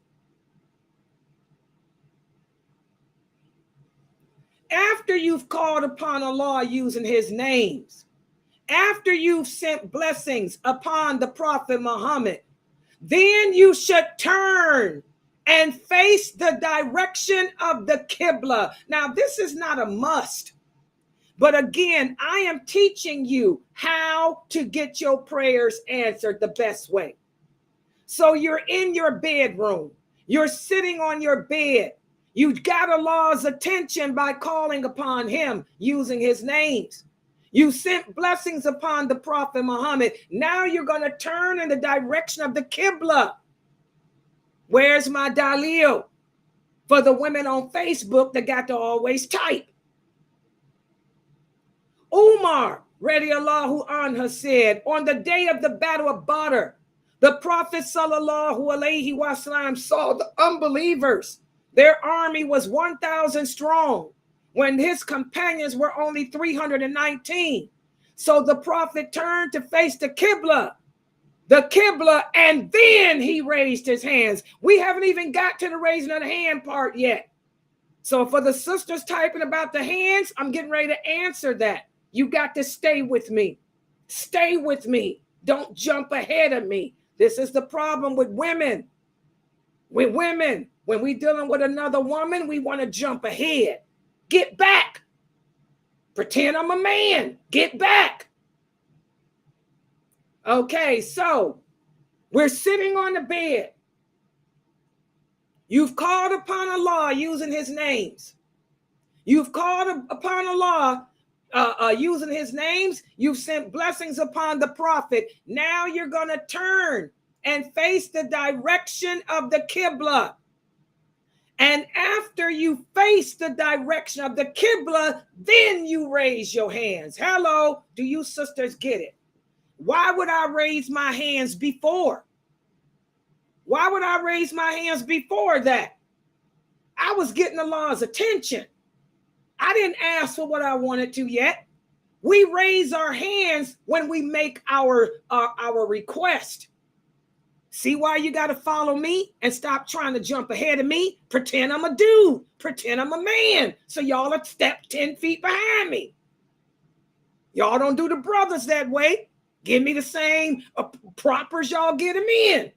After you've called upon Allah using his names, after you've sent blessings upon the Prophet Muhammad, then you should turn and face the direction of the Qibla. Now, this is not a must, but again, I am teaching you how to get your prayers answered the best way. So you're in your bedroom, you're sitting on your bed. You got Allah's attention by calling upon him using his names. You sent blessings upon the Prophet Muhammad. Now you're going to turn in the direction of the Qibla. Where's my dalil for the women on Facebook that got to always type? Umar, radiallahu anha, said, on the day of the Battle of Badr, the Prophet sallallahu alaihi wasallam saw the unbelievers. Their army was 1,000 strong when his companions were only 319. So the Prophet turned to face the Qibla, and then he raised his hands. We haven't even got to the raising of the hand part yet. So for the sisters typing about the hands, I'm getting ready to answer that. You got to stay with me. Stay with me. Don't jump ahead of me. This is the problem with women. With women. When we dealing with another woman, we want to jump ahead. Get back. Pretend I'm a man. Get back. Okay, so we're sitting on the bed. You've called upon Allah using his names. You've called upon Allah using his names. You've sent blessings upon the Prophet. Now you're going to turn and face the direction of the Qibla. And after you face the direction of the Qibla, then you raise your hands. Hello, do you sisters get it? Why would I raise my hands before? Why would I raise my hands before that? I was getting Allah's attention. I didn't ask for what I wanted to yet. We raise our hands when we make our request. See why you got to follow me and stop trying to jump ahead of me? Pretend I'm a dude. Pretend I'm a man. So y'all are step 10 feet behind me. Y'all don't do the brothers that way. Give me the same propers y'all get them in.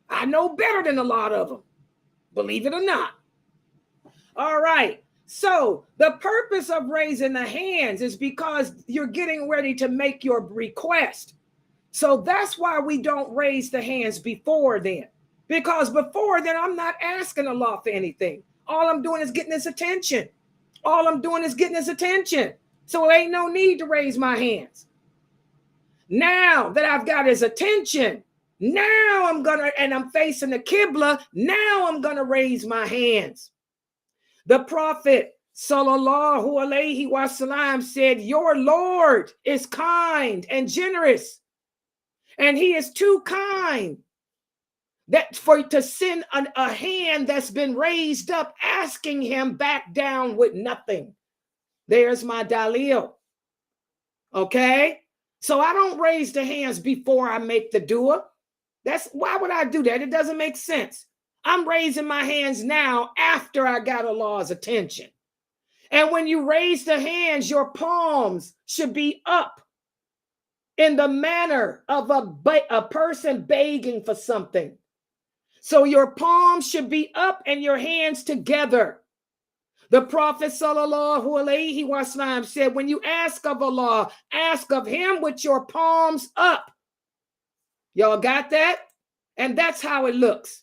I know better than a lot of them. Believe it or not. All right. So the purpose of raising the hands is because you're getting ready to make your request. So that's why we don't raise the hands before then. Because before then, I'm not asking Allah for anything. All I'm doing is getting his attention. All I'm doing is getting his attention. So it ain't no need to raise my hands. Now that I've got his attention, now I'm facing the Qibla, now I'm gonna raise my hands. The Prophet sallallahu alaihi wasallam said, your Lord is kind and generous. And he is too kind to send a hand that's been raised up, asking him back down with nothing. There's my dalil. Okay? So I don't raise the hands before I make the dua. Why would I do that? It doesn't make sense. I'm raising my hands now after I got Allah's attention. And when you raise the hands, your palms should be up in the manner of a person begging for something. So your palms should be up and your hands together. The Prophet sallallahu alaihi wasallam said, when you ask of Allah, ask of him with your palms up. Y'all got that? And that's how it looks.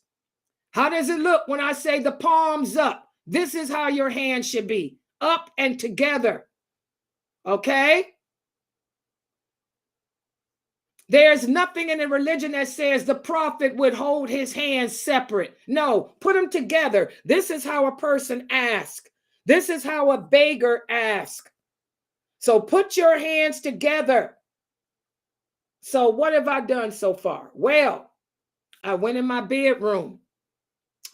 How does it look when I say the palms up? This is how your hands should be, up and together. Okay? There's nothing in the religion that says the prophet would hold his hands separate. No, put them together. This is how a person asks. This is how a beggar asks. So put your hands together. So what have I done so far? Well, I went in my bedroom.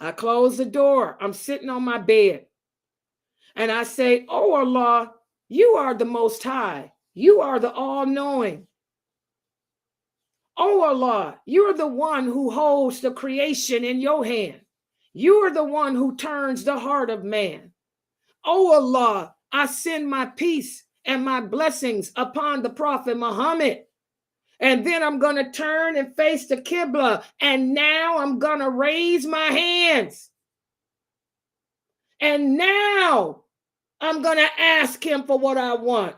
I closed the door. I'm sitting on my bed. And I say, oh Allah, you are the Most High. You are the All-Knowing. Oh Allah, you're the one who holds the creation in your hand. You are the one who turns the heart of man. Oh Allah, I send my peace and my blessings upon the Prophet Muhammad. And then I'm going to turn and face the Qibla. And now I'm going to raise my hands. And now I'm going to ask him for what I want.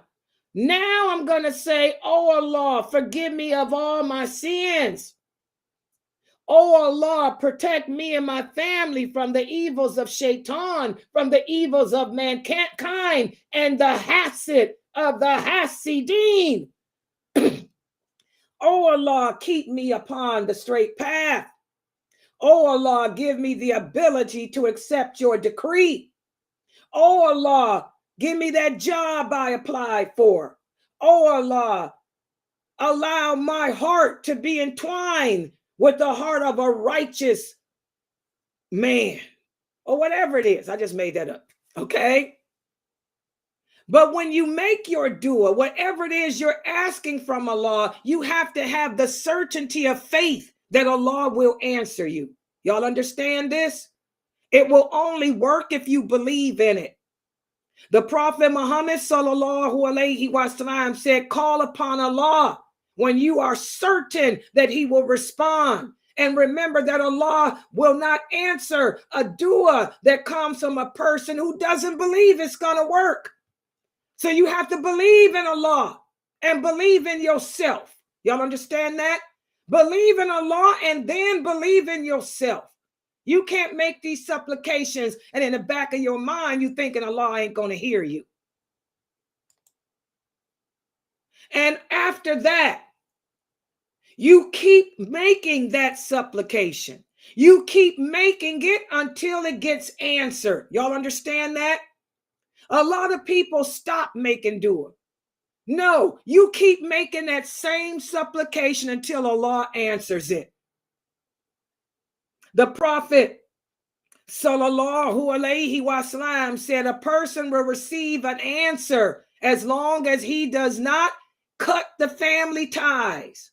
Now I'm going to say, oh Allah, forgive me of all my sins. Oh Allah, protect me and my family from the evils of shaitan, from the evils of mankind, and the hasid of the hasideen. Oh Allah, keep me upon the straight path. Oh Allah, give me the ability to accept your decree. Oh Allah, give me that job I applied for. Oh Allah, allow my heart to be entwined with the heart of a righteous man, or whatever it is. I just made that up, okay? But when you make your dua, whatever it is you're asking from Allah, you have to have the certainty of faith that Allah will answer you. Y'all understand this? It will only work if you believe in it. The Prophet Muhammad sallallahu alaihi wasallam said, call upon Allah when you are certain that he will respond. And remember that Allah will not answer a dua that comes from a person who doesn't believe it's going to work. So you have to believe in Allah and believe in yourself. Y'all understand that? Believe in Allah and then believe in yourself. You can't make these supplications and in the back of your mind, you thinking Allah ain't going to hear you. And after that, you keep making that supplication. You keep making it until it gets answered. Y'all understand that? A lot of people stop making dua. No, you keep making that same supplication until Allah answers it. The Prophet sallallahu alaihi wasallam said a person will receive an answer as long as he does not cut the family ties,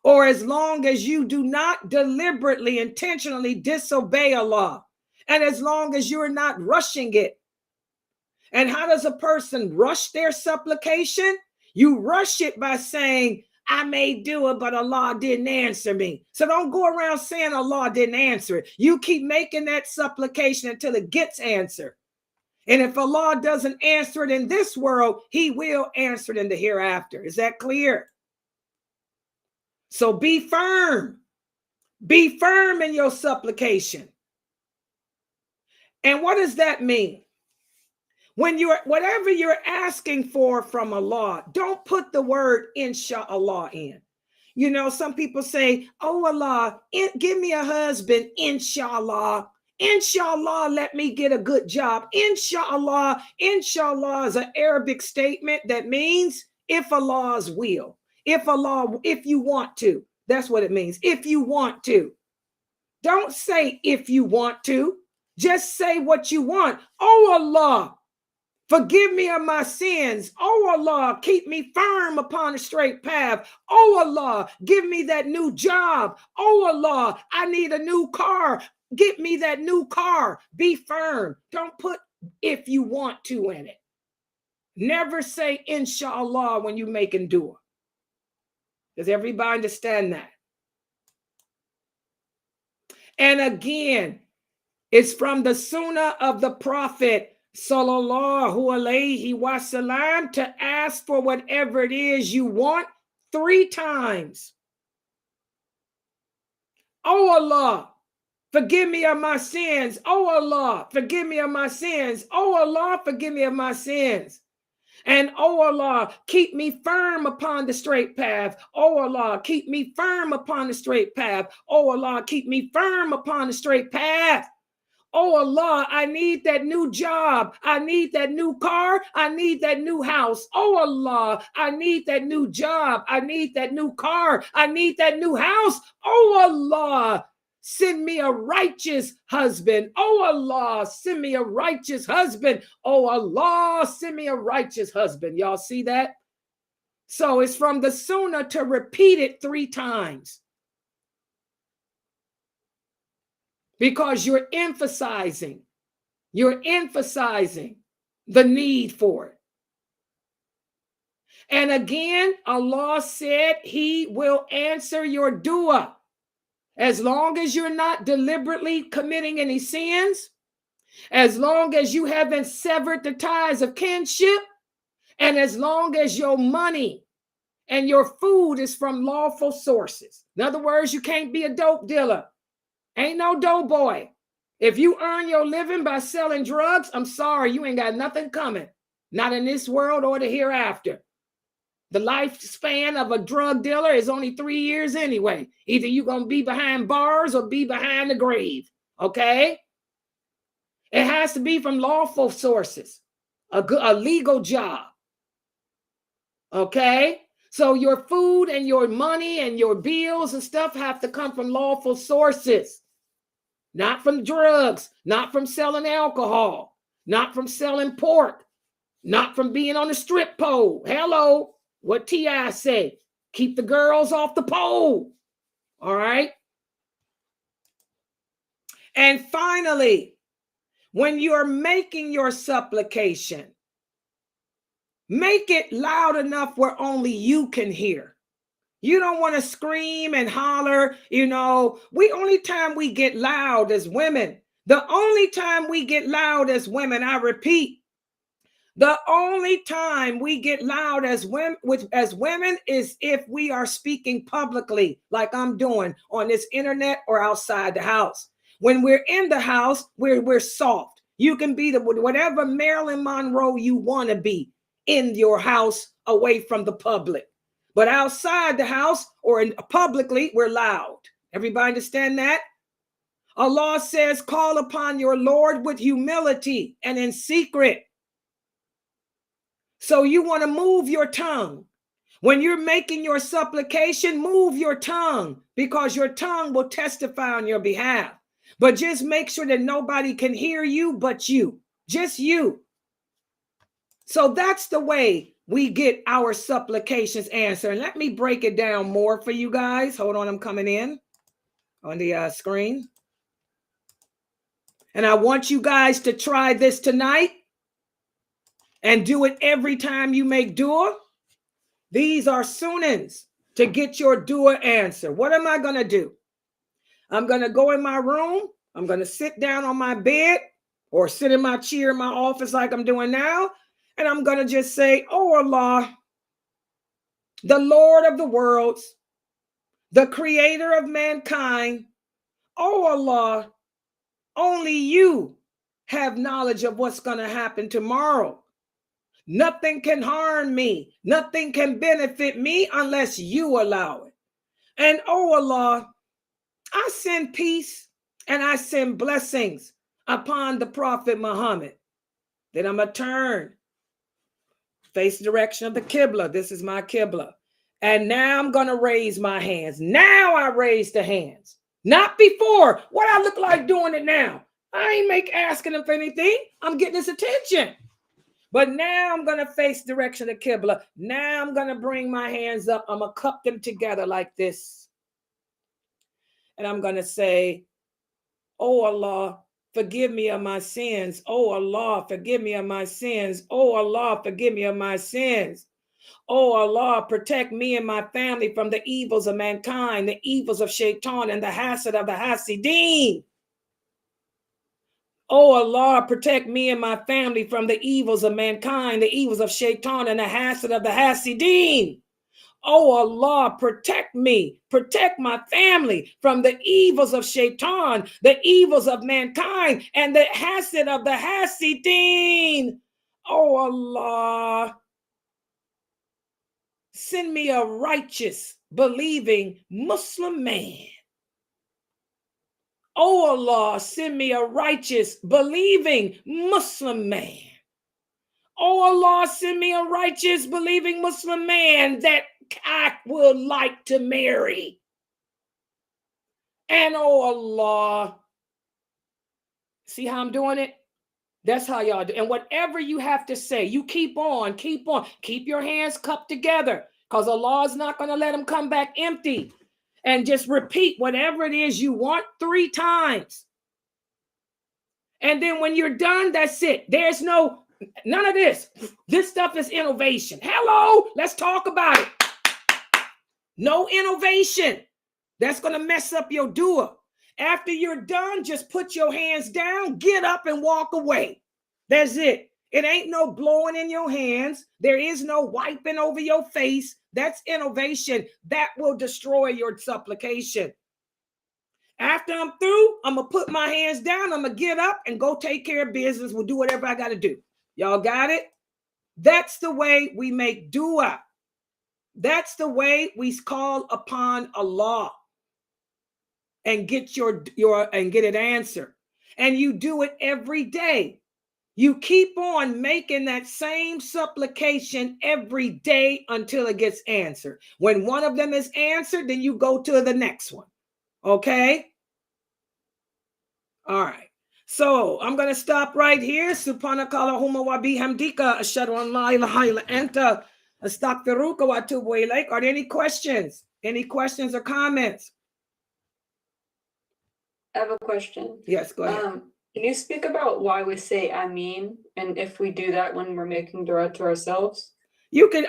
or as long as you do not deliberately, intentionally disobey Allah, and as long as you're not rushing it. And how does a person rush their supplication? You rush it by saying, I may do it, but Allah didn't answer me. So don't go around saying Allah didn't answer it. You keep making that supplication until it gets answered. And if Allah doesn't answer it in this world, he will answer it in the hereafter. Is that clear? So be firm. Be firm in your supplication. And what does that mean? When whatever you're asking for from Allah, don't put the word inshallah in. You know, some people say, oh Allah, give me a husband, inshallah. Inshallah, let me get a good job. Inshallah. Inshallah is an Arabic statement that means if Allah's will. If you want to. That's what it means. If you want to. Don't say if you want to. Just say what you want. Oh Allah, Forgive me of my sins. Oh Allah, keep me firm upon the straight path. Oh Allah, give me that new job. Oh Allah, I need a new car. Get me that new car. Be firm. Don't put if you want to in it. Never say inshallah when you're making dua. Does everybody understand that? And again, it's from the Sunnah of the Prophet Sallallahu Alaihi Wasallam to ask for whatever it is you want 3 times. Oh Allah, forgive me of my sins. Oh Allah, forgive me of my sins. Oh Allah, forgive me of my sins. And oh Allah, keep me firm upon the straight path. Oh Allah, keep me firm upon the straight path. Oh Allah, keep me firm upon the straight path. Oh Allah, I need that new job. I need that new car. I need that new house. Oh Allah, I need that new job. I need that new car. I need that new house. Oh Allah, send me a righteous husband. Oh Allah, send me a righteous husband. Oh Allah, send me a righteous husband. Y'all see that? So it's from the Sunnah to repeat it 3 times. Because you're emphasizing the need for it. And again, Allah said He will answer your dua as long as you're not deliberately committing any sins, as long as you haven't severed the ties of kinship, and as long as your money and your food is from lawful sources. In other words, you can't be a dope dealer. Ain't no dope boy. If you earn your living by selling drugs, I'm sorry, you ain't got nothing coming. Not in this world or the hereafter. The lifespan of a drug dealer is only 3 years anyway. Either you're going to be behind bars or be behind the grave. Okay? It has to be from lawful sources. A legal job. Okay? So your food and your money and your bills and stuff have to come from lawful sources. Not from drugs, not from selling alcohol, not from selling pork, not from being on the strip pole. Hello, what T.I. say? Keep the girls off the pole. All right? And finally, when you're making your supplication, make it loud enough where only you can hear. You don't want to scream and holler. Only time we get loud as women. The only time we get loud as women, I repeat, the only time we get loud as women is if we are speaking publicly, like I'm doing on this internet or outside the house. When we're in the house, we're soft. You can be whatever Marilyn Monroe you want to be in your house away from the public. But outside the house or publicly, we're loud. Everybody understand that? Allah says, call upon your Lord with humility and in secret. So you want to move your tongue. When you're making your supplication, move your tongue because your tongue will testify on your behalf. But just make sure that nobody can hear you but you. Just you. So that's the way we get our supplications answered. And let me break it down more for you guys. Hold on, I'm coming in on the screen. And I want you guys to try this tonight and do it every time you make dua. These are sunnahs to get your dua answer. What am I going to do? I'm going to go in my room. I'm going to sit down on my bed or sit in my chair in my office like I'm doing now. And I'm going to just say, oh Allah, the Lord of the worlds, the creator of mankind. Oh Allah, only you have knowledge of what's going to happen tomorrow. Nothing can harm me. Nothing can benefit me unless you allow it. And oh Allah, I send peace and I send blessings upon the Prophet Muhammad. Then I'm going to turn, face the direction of the Qibla. This is my Qibla. And now I'm going to raise my hands. Now I raise the hands. Not before. What I look like doing it now. I ain't asking him for anything. I'm getting his attention. But now I'm going to face direction of Qibla. Now I'm going to bring my hands up. I'm going to cup them together like this. And I'm going to say, oh Allah, forgive me of my sins. Oh Allah, forgive me of my sins. Oh Allah, forgive me of my sins. Oh Allah, protect me and my family from the evils of mankind, the evils of shaitan, and the hasad of the hasideen. Oh Allah, protect me and my family from the evils of mankind, the evils of shaitan, and the hasad of the hasideen. Oh Allah, protect me, protect my family from the evils of shaitan, the evils of mankind, and the hasad of the hasideen. Oh Allah, send me a righteous, believing Muslim man. Oh Allah, send me a righteous, believing Muslim man. Oh Allah, send me a righteous, believing Muslim man that I would like to marry. And oh Allah, see how I'm doing it? That's how y'all do. And whatever you have to say, you keep on. Keep your hands cupped together, because Allah is not going to let them come back empty. And just repeat whatever it is you want 3 times. And then when you're done, that's it. There's none of this. This stuff is innovation. Hello, let's talk about it. No innovation. That's going to mess up your dua. After you're done, just put your hands down, get up and walk away. That's it. It ain't no blowing in your hands. There is no wiping over your face. That's innovation. That will destroy your supplication. After I'm through, I'm going to put my hands down. I'm going to get up and go take care of business. We'll do whatever I got to do. Y'all got it? That's the way we make dua. That's the way we call upon Allah and get get it answered. And you do it every day. You keep on making that same supplication every day until it gets answered. When one of them is answered, then you go to the next one. Okay? All right. So I'm going to stop right here. Subhanakallahumma wa bihamdika ashhadu an la ilaha illa anta astaghfiruka wa atubu ilaik. Are there any questions? Any questions or comments? I have a question. Yes, go ahead. Can you speak about why we say Ameen, and if we do that when we're making dua to ourselves? You can,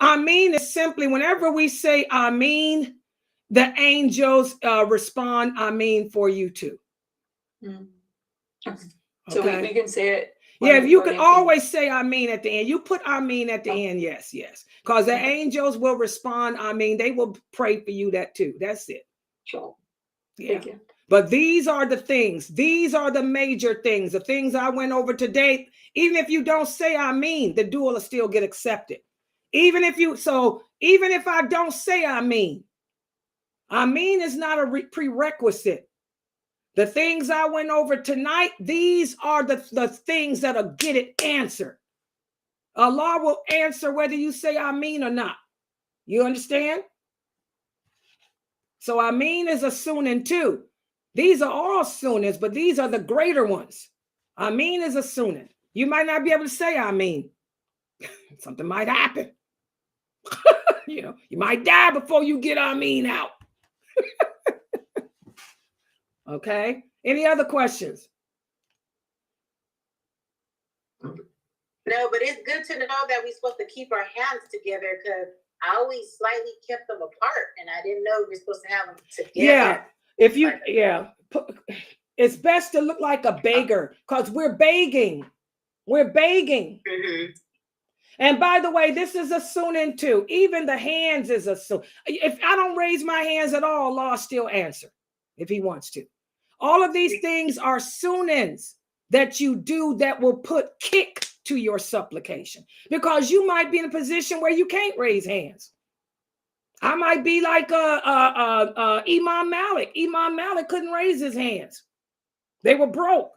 Ameen is simply whenever we say Ameen, the angels respond Ameen for you too. Mm. Okay. So Okay. we can say it. Yeah, you can always say Ameen at the end. You put Ameen at the end, yes. Because the angels will respond Ameen. They will pray for you that too. That's it. Sure. Yeah. Thank you. But these are the things. These are the major things. The things I went over today. Even if you don't say Ameen, the dua will still get accepted. Even if I don't say Ameen is not a prerequisite. The things I went over tonight, these are the things that'll get it answered. Allah will answer whether you say Ameen or not. You understand? So Ameen is a sunan too. These are all sunnas, but these are the greater ones. Ameen is a sunan. You might not be able to say Ameen. Something might happen. You might die before you get Ameen out. Okay. Any other questions? No, but it's good to know that we're supposed to keep our hands together, because I always slightly kept them apart, and I didn't know we're supposed to have them together. Yeah. It's best to look like a beggar, because we're begging. We're begging. Mm-hmm. And by the way, this is a sunan too. Even the hands is a sunan. If I don't raise my hands at all, Allah still answer if he wants to. All of these things are sunans that you do that will put kick to your supplication, because you might be in a position where you can't raise hands. I might be like Imam Malik. Imam Malik couldn't raise his hands. They were broke.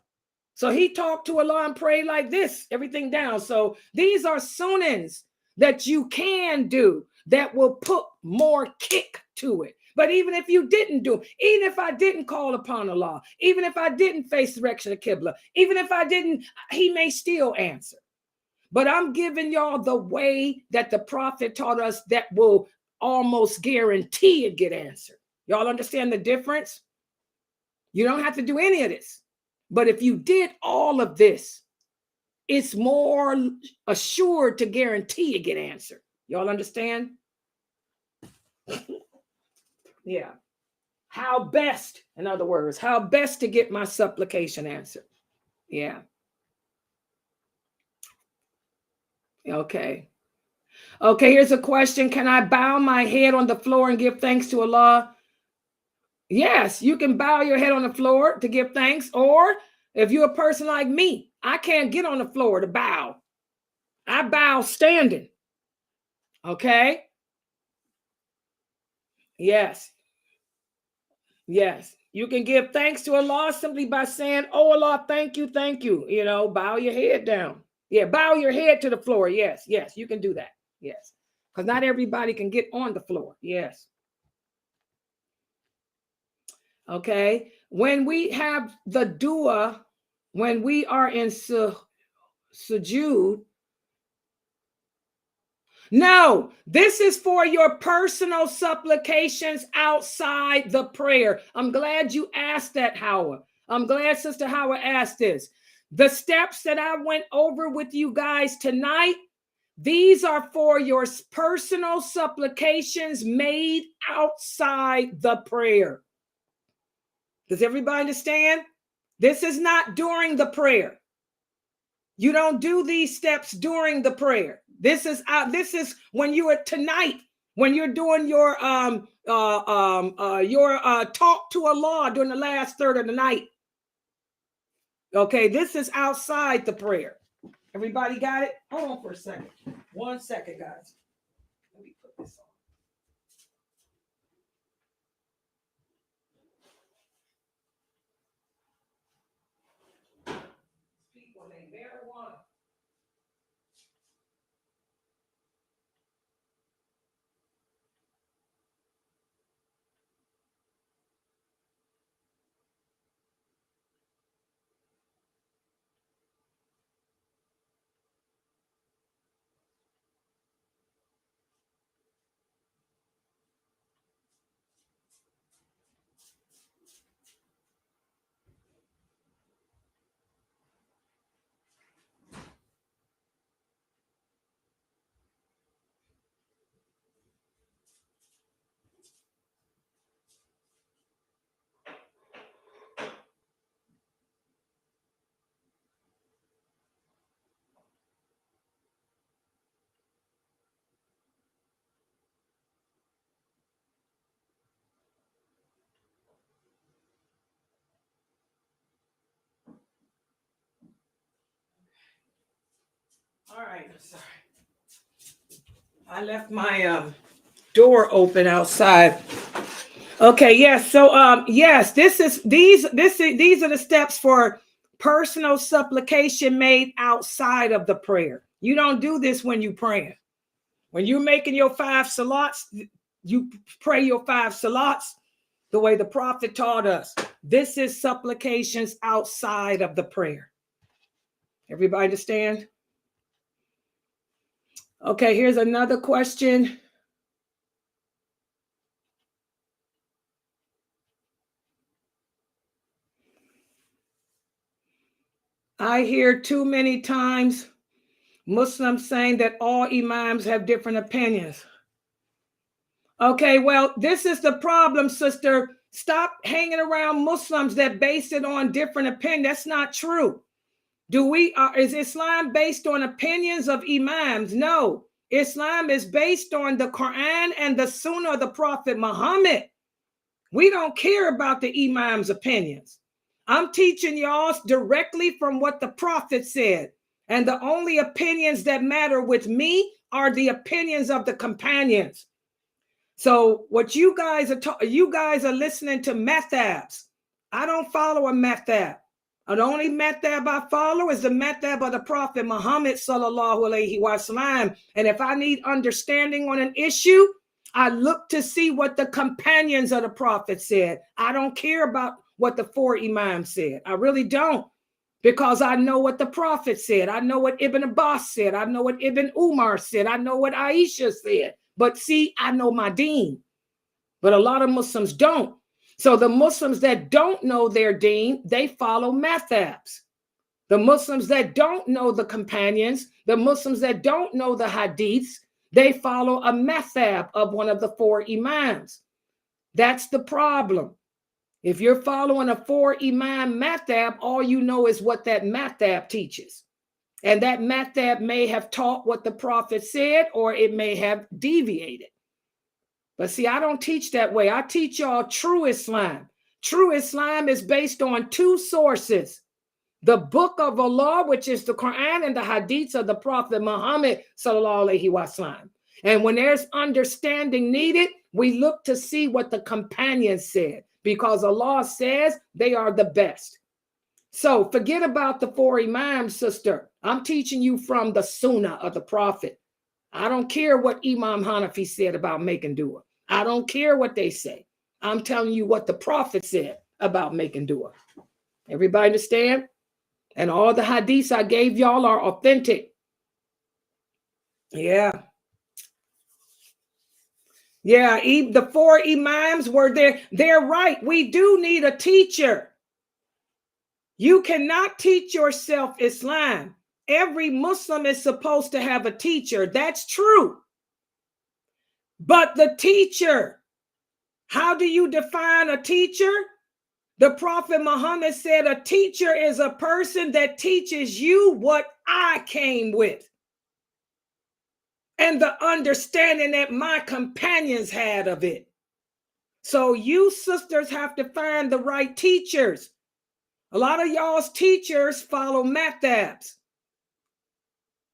So he talked to Allah and prayed like this, everything down. So these are sunans that you can do that will put more kick to it. But even if you didn't do, even if I didn't call upon Allah, even if I didn't face the direction of Qibla, even if I didn't, he may still answer. But I'm giving y'all the way that the prophet taught us that will almost guarantee it get answered. Y'all understand the difference? You don't have to do any of this. But if you did all of this, it's more assured to guarantee it get answered. Y'all understand? Yeah. How best, in other words, how best to get my supplication answered. Yeah. Okay. Okay, here's a question. Can I bow my head on the floor and give thanks to Allah? Yes, you can bow your head on the floor to give thanks. Or if you're a person like me, I can't get on the floor to bow. I bow standing. Okay? Yes. Yes. You can give thanks to Allah simply by saying, oh, Allah, thank you, thank you. You know, bow your head down. Yeah, bow your head to the floor. Yes, yes, you can do that. Yes. Because not everybody can get on the floor. Yes. Okay. When we have the Duaa, when we are in sujood, no, this is for your personal supplications outside the prayer. I'm glad you asked that, Howard. I'm glad Sister Howard asked this. The steps that I went over with you guys tonight, these are for your personal supplications made outside the prayer. Does everybody understand? This is not during the prayer. You don't do these steps during the prayer. This is when you are tonight, when you're doing your talk to Allah during the last third of the night. Okay, this is outside the prayer. Everybody got it? Hold on for a second. 1 second, guys. Let me put this on. People named marijuana. All right, sorry. I left my door open outside. Okay, yes. So yes, these are the steps for personal supplication made outside of the prayer. You don't do this when you praying. When you're making your 5 salats, you pray your 5 salats the way the prophet taught us. This is supplications outside of the prayer. Everybody understand? Okay, here's another question. I hear too many times Muslims saying that all imams have different opinions. Okay, well, this is the problem, sister. Stop hanging around Muslims that base it on different opinions. That's not true. Is Islam based on opinions of imams? No. Islam is based on the Quran and the Sunnah of the Prophet Muhammad. We don't care about the imams' opinions. I'm teaching y'all directly from what the Prophet said. And the only opinions that matter with me are the opinions of the companions. So what you guys are listening to methabs. I don't follow a methab. The only methab I follow is the methab of the Prophet Muhammad sallallahu alaihi wasallam. And if I need understanding on an issue, I look to see what the companions of the Prophet said. I don't care about what the 4 imams said. I really don't. because I know what the Prophet said. I know what Ibn Abbas said. I know what Ibn Umar said. I know what Aisha said. But see, I know my deen. But a lot of Muslims don't. So the Muslims that don't know their deen, they follow madhabs. The Muslims that don't know the companions, the Muslims that don't know the hadiths, they follow a madhab of one of the 4 imams. That's the problem. If you're following a 4 imam madhab, all you know is what that madhab teaches. And that madhab may have taught what the Prophet said, or it may have deviated. But see, I don't teach that way. I teach y'all true Islam. True Islam is based on 2 sources. The book of Allah, which is the Quran, and the hadiths of the Prophet Muhammad sallallahu alaihi wasallam. And when there's understanding needed, we look to see what the companions said, because Allah says they are the best. So forget about the 4 imams, sister. I'm teaching you from the Sunnah of the Prophet. I don't care what Imam Hanafi said about making dua. I don't care what they say. I'm telling you what the Prophet said about making dua. Everybody understand? And all the hadiths I gave y'all are authentic. Yeah. Yeah, the 4 imams were there. They're right. We do need a teacher. You cannot teach yourself Islam. Every Muslim is supposed to have a teacher. That's true. But the teacher, how do you define a teacher? The Prophet Muhammad said a teacher is a person that teaches you what I came with, and the understanding that my companions had of it. So you sisters have to find the right teachers. A lot of y'all's teachers follow madhabs.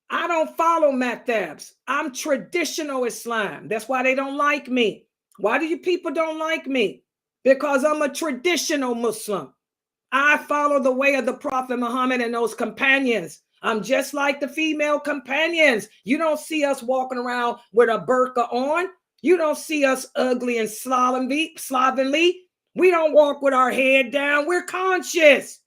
I don't follow madhabs. I'm traditional Islam. That's why they don't like me. Why do you people don't like me? Because I'm a traditional Muslim. I follow the way of the Prophet Muhammad and those companions. I'm just like the female companions. You don't see us walking around with a burqa on. You don't see us ugly and slovenly. We don't walk with our head down. We're conscious.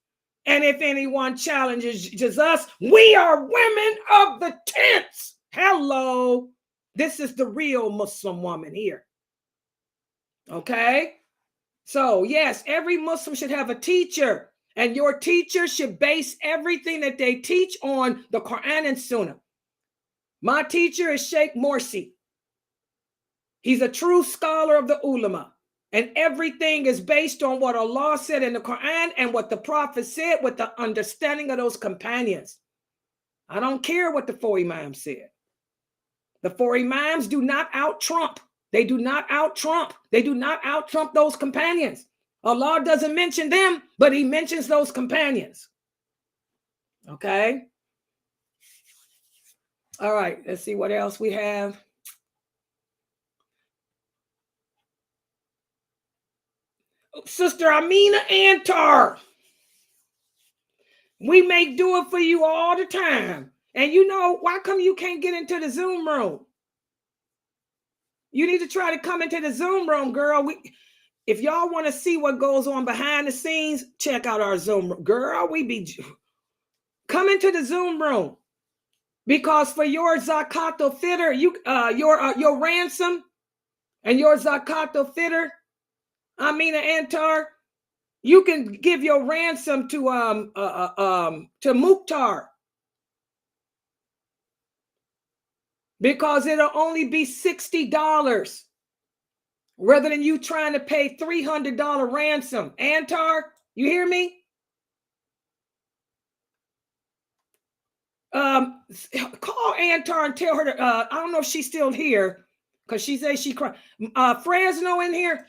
And if anyone challenges us, we are women of the tents. Hello. This is the real Muslim woman here. Okay? So, yes, every Muslim should have a teacher. And your teacher should base everything that they teach on the Quran and Sunnah. My teacher is Sheikh Morsi. He's a true scholar of the ulama. And everything is based on what Allah said in the Quran and what the Prophet said with the understanding of those companions. I don't care what the 4 imams said. The 4 imams do not out-trump. They do not out-trump. They do not out-trump those companions. Allah doesn't mention them, but he mentions those companions. Okay? All right, let's see what else we have. Sister Amina Antar, we make do it for you all the time. And you know, why come you can't get into the Zoom room? You need to try to come into the Zoom room, girl. If y'all want to see what goes on behind the scenes, check out our Zoom room. Girl, come into the Zoom room. Because for your zakatul fitr, your ransom and your zakatul fitr, Amina Antar, you can give your ransom to Mukhtar, because it'll only be $60 rather than you trying to pay $300 ransom. Antar, you hear me? Call Antar and tell her to, I don't know if she's still here because she says she cried. Fresno in here?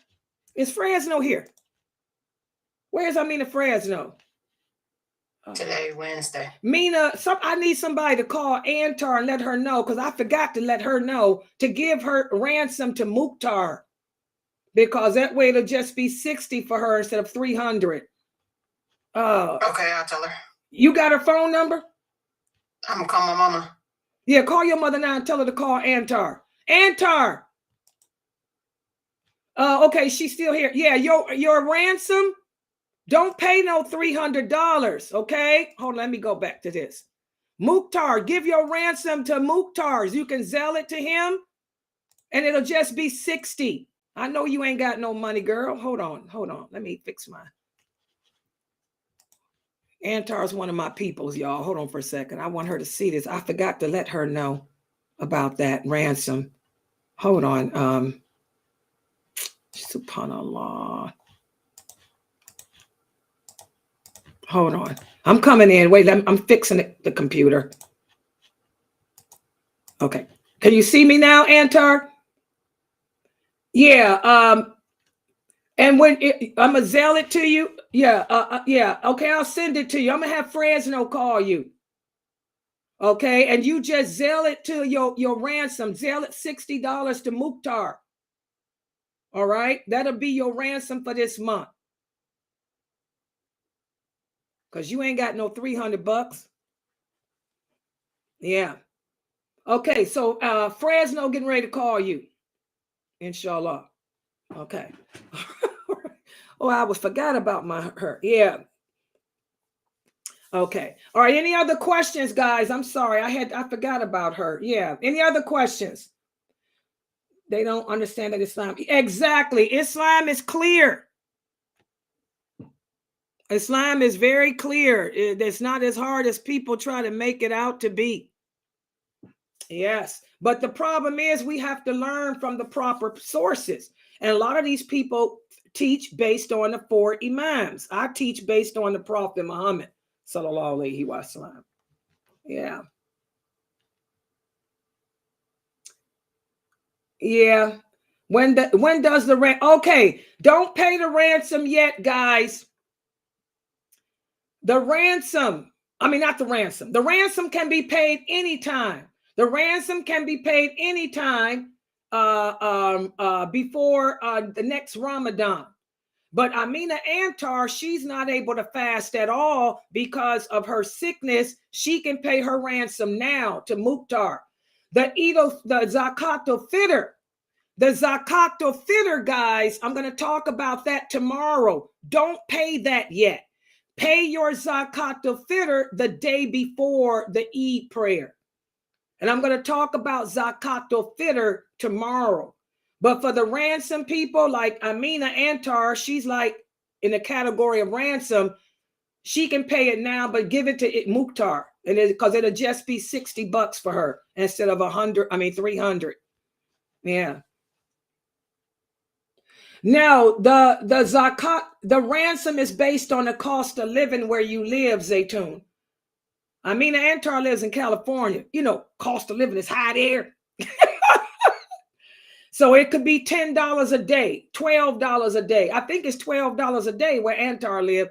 Is Fresno here? Where's Amina Fresno? Today, Wednesday. Mina, I need somebody to call Antar and let her know, because I forgot to let her know to give her ransom to Mukhtar, because that way it'll just be 60 for her instead of 300. Okay, I'll tell her. You got her phone number? I'm gonna call my mama. Yeah, call your mother now and tell her to call Antar. Antar. Okay, she's still here. Yeah, your ransom, Don't pay no $300, okay? Hold on, let me go back to this. Mukhtar, give your ransom to Mukhtar. You can sell it to him, and it'll just be $60. I know you ain't got no money, girl. Hold on. Let me fix my. Antar's one of my peoples, y'all. Hold on for a second. I want her to see this. I forgot to let her know about that ransom. Hold on. Subhanallah. Hold on. I'm coming in. Wait, I'm fixing the computer. Okay. Can you see me now, Antar? Yeah. And when I'm gonna sell it to you, yeah. Okay, I'll send it to you. I'm gonna have Fresno call you. Okay, and you just sell it to your ransom. Sell it $60 to Mukhtar. All right, that'll be your ransom for this month. Cause you ain't got no $300. Yeah. Okay, so Fresno getting ready to call you. Inshallah. Okay. Oh, I forgot about her. Yeah. Okay. All right. Any other questions, guys? I'm sorry. I forgot about her. Yeah. Any other questions? They don't understand that Islam. Exactly. Islam is clear. Islam is very clear. It's not as hard as people try to make it out to be. Yes. But the problem is we have to learn from the proper sources. And a lot of these people teach based on the 4 imams. I teach based on the Prophet Muhammad, sallallahu alaihi wasallam. Yeah. Yeah. When does the rent? Okay, don't pay the ransom yet, guys. The ransom, not the ransom. The ransom can be paid anytime. The ransom can be paid anytime before the next Ramadan. But Amina Antar, she's not able to fast at all because of her sickness. She can pay her ransom now to Mukhtar. The Zakat al-Fitr. The Zakat al-Fitr, guys, I'm going to talk about that tomorrow. Don't pay that yet. Pay your Zakat al-Fitr the day before the Eid prayer. And I'm going to talk about Zakat al-Fitr tomorrow. But for the ransom people like Amina Antar, she's like in the category of ransom. She can pay it now, but give it to Mukhtar, and because it'll just be $60 for her instead of 300. Yeah. Now the zakat, the ransom is based on the cost of living where you live, Zaytun. Amina Antar lives in California. You know, cost of living is high there. So it could be $10 a day, $12 a day. I think it's $12 a day where Antar live.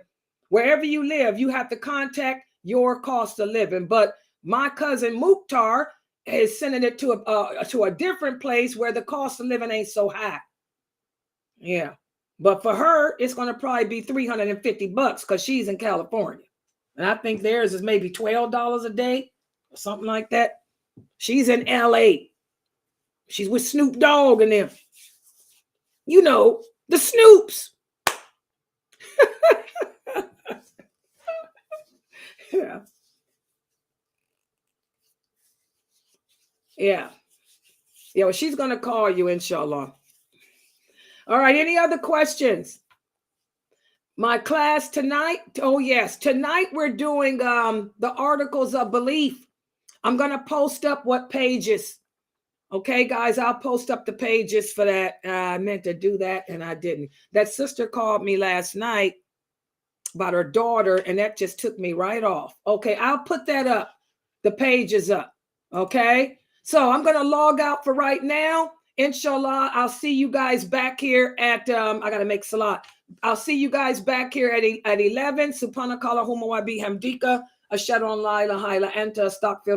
Wherever you live, you have to contact your cost of living. But my cousin Mukhtar is sending it to a different place where the cost of living ain't so high. Yeah. But for her, it's going to probably be $350 because she's in California. And I think theirs is maybe $12 a day or something like that. She's in LA. She's with Snoop Dogg and them. You know, the Snoops. Yeah. Yeah. Yeah, well, she's going to call you, inshallah. All right, any other questions? My class tonight, oh yes, tonight we're doing the articles of belief. I'm going to post up what pages. Okay, guys, I'll post up the pages for that. I meant to do that and I didn't. That sister called me last night about her daughter and that just took me right off. Okay, I'll put that up, the pages up. Okay, so I'm going to log out for right now. Inshallah, I'll see you guys back here at, I got to make salat. I'll see you guys back here at 11. Subhanakallahumma wa bihamdika. Ashhadu an la ilaha illa anta astaghfiruka.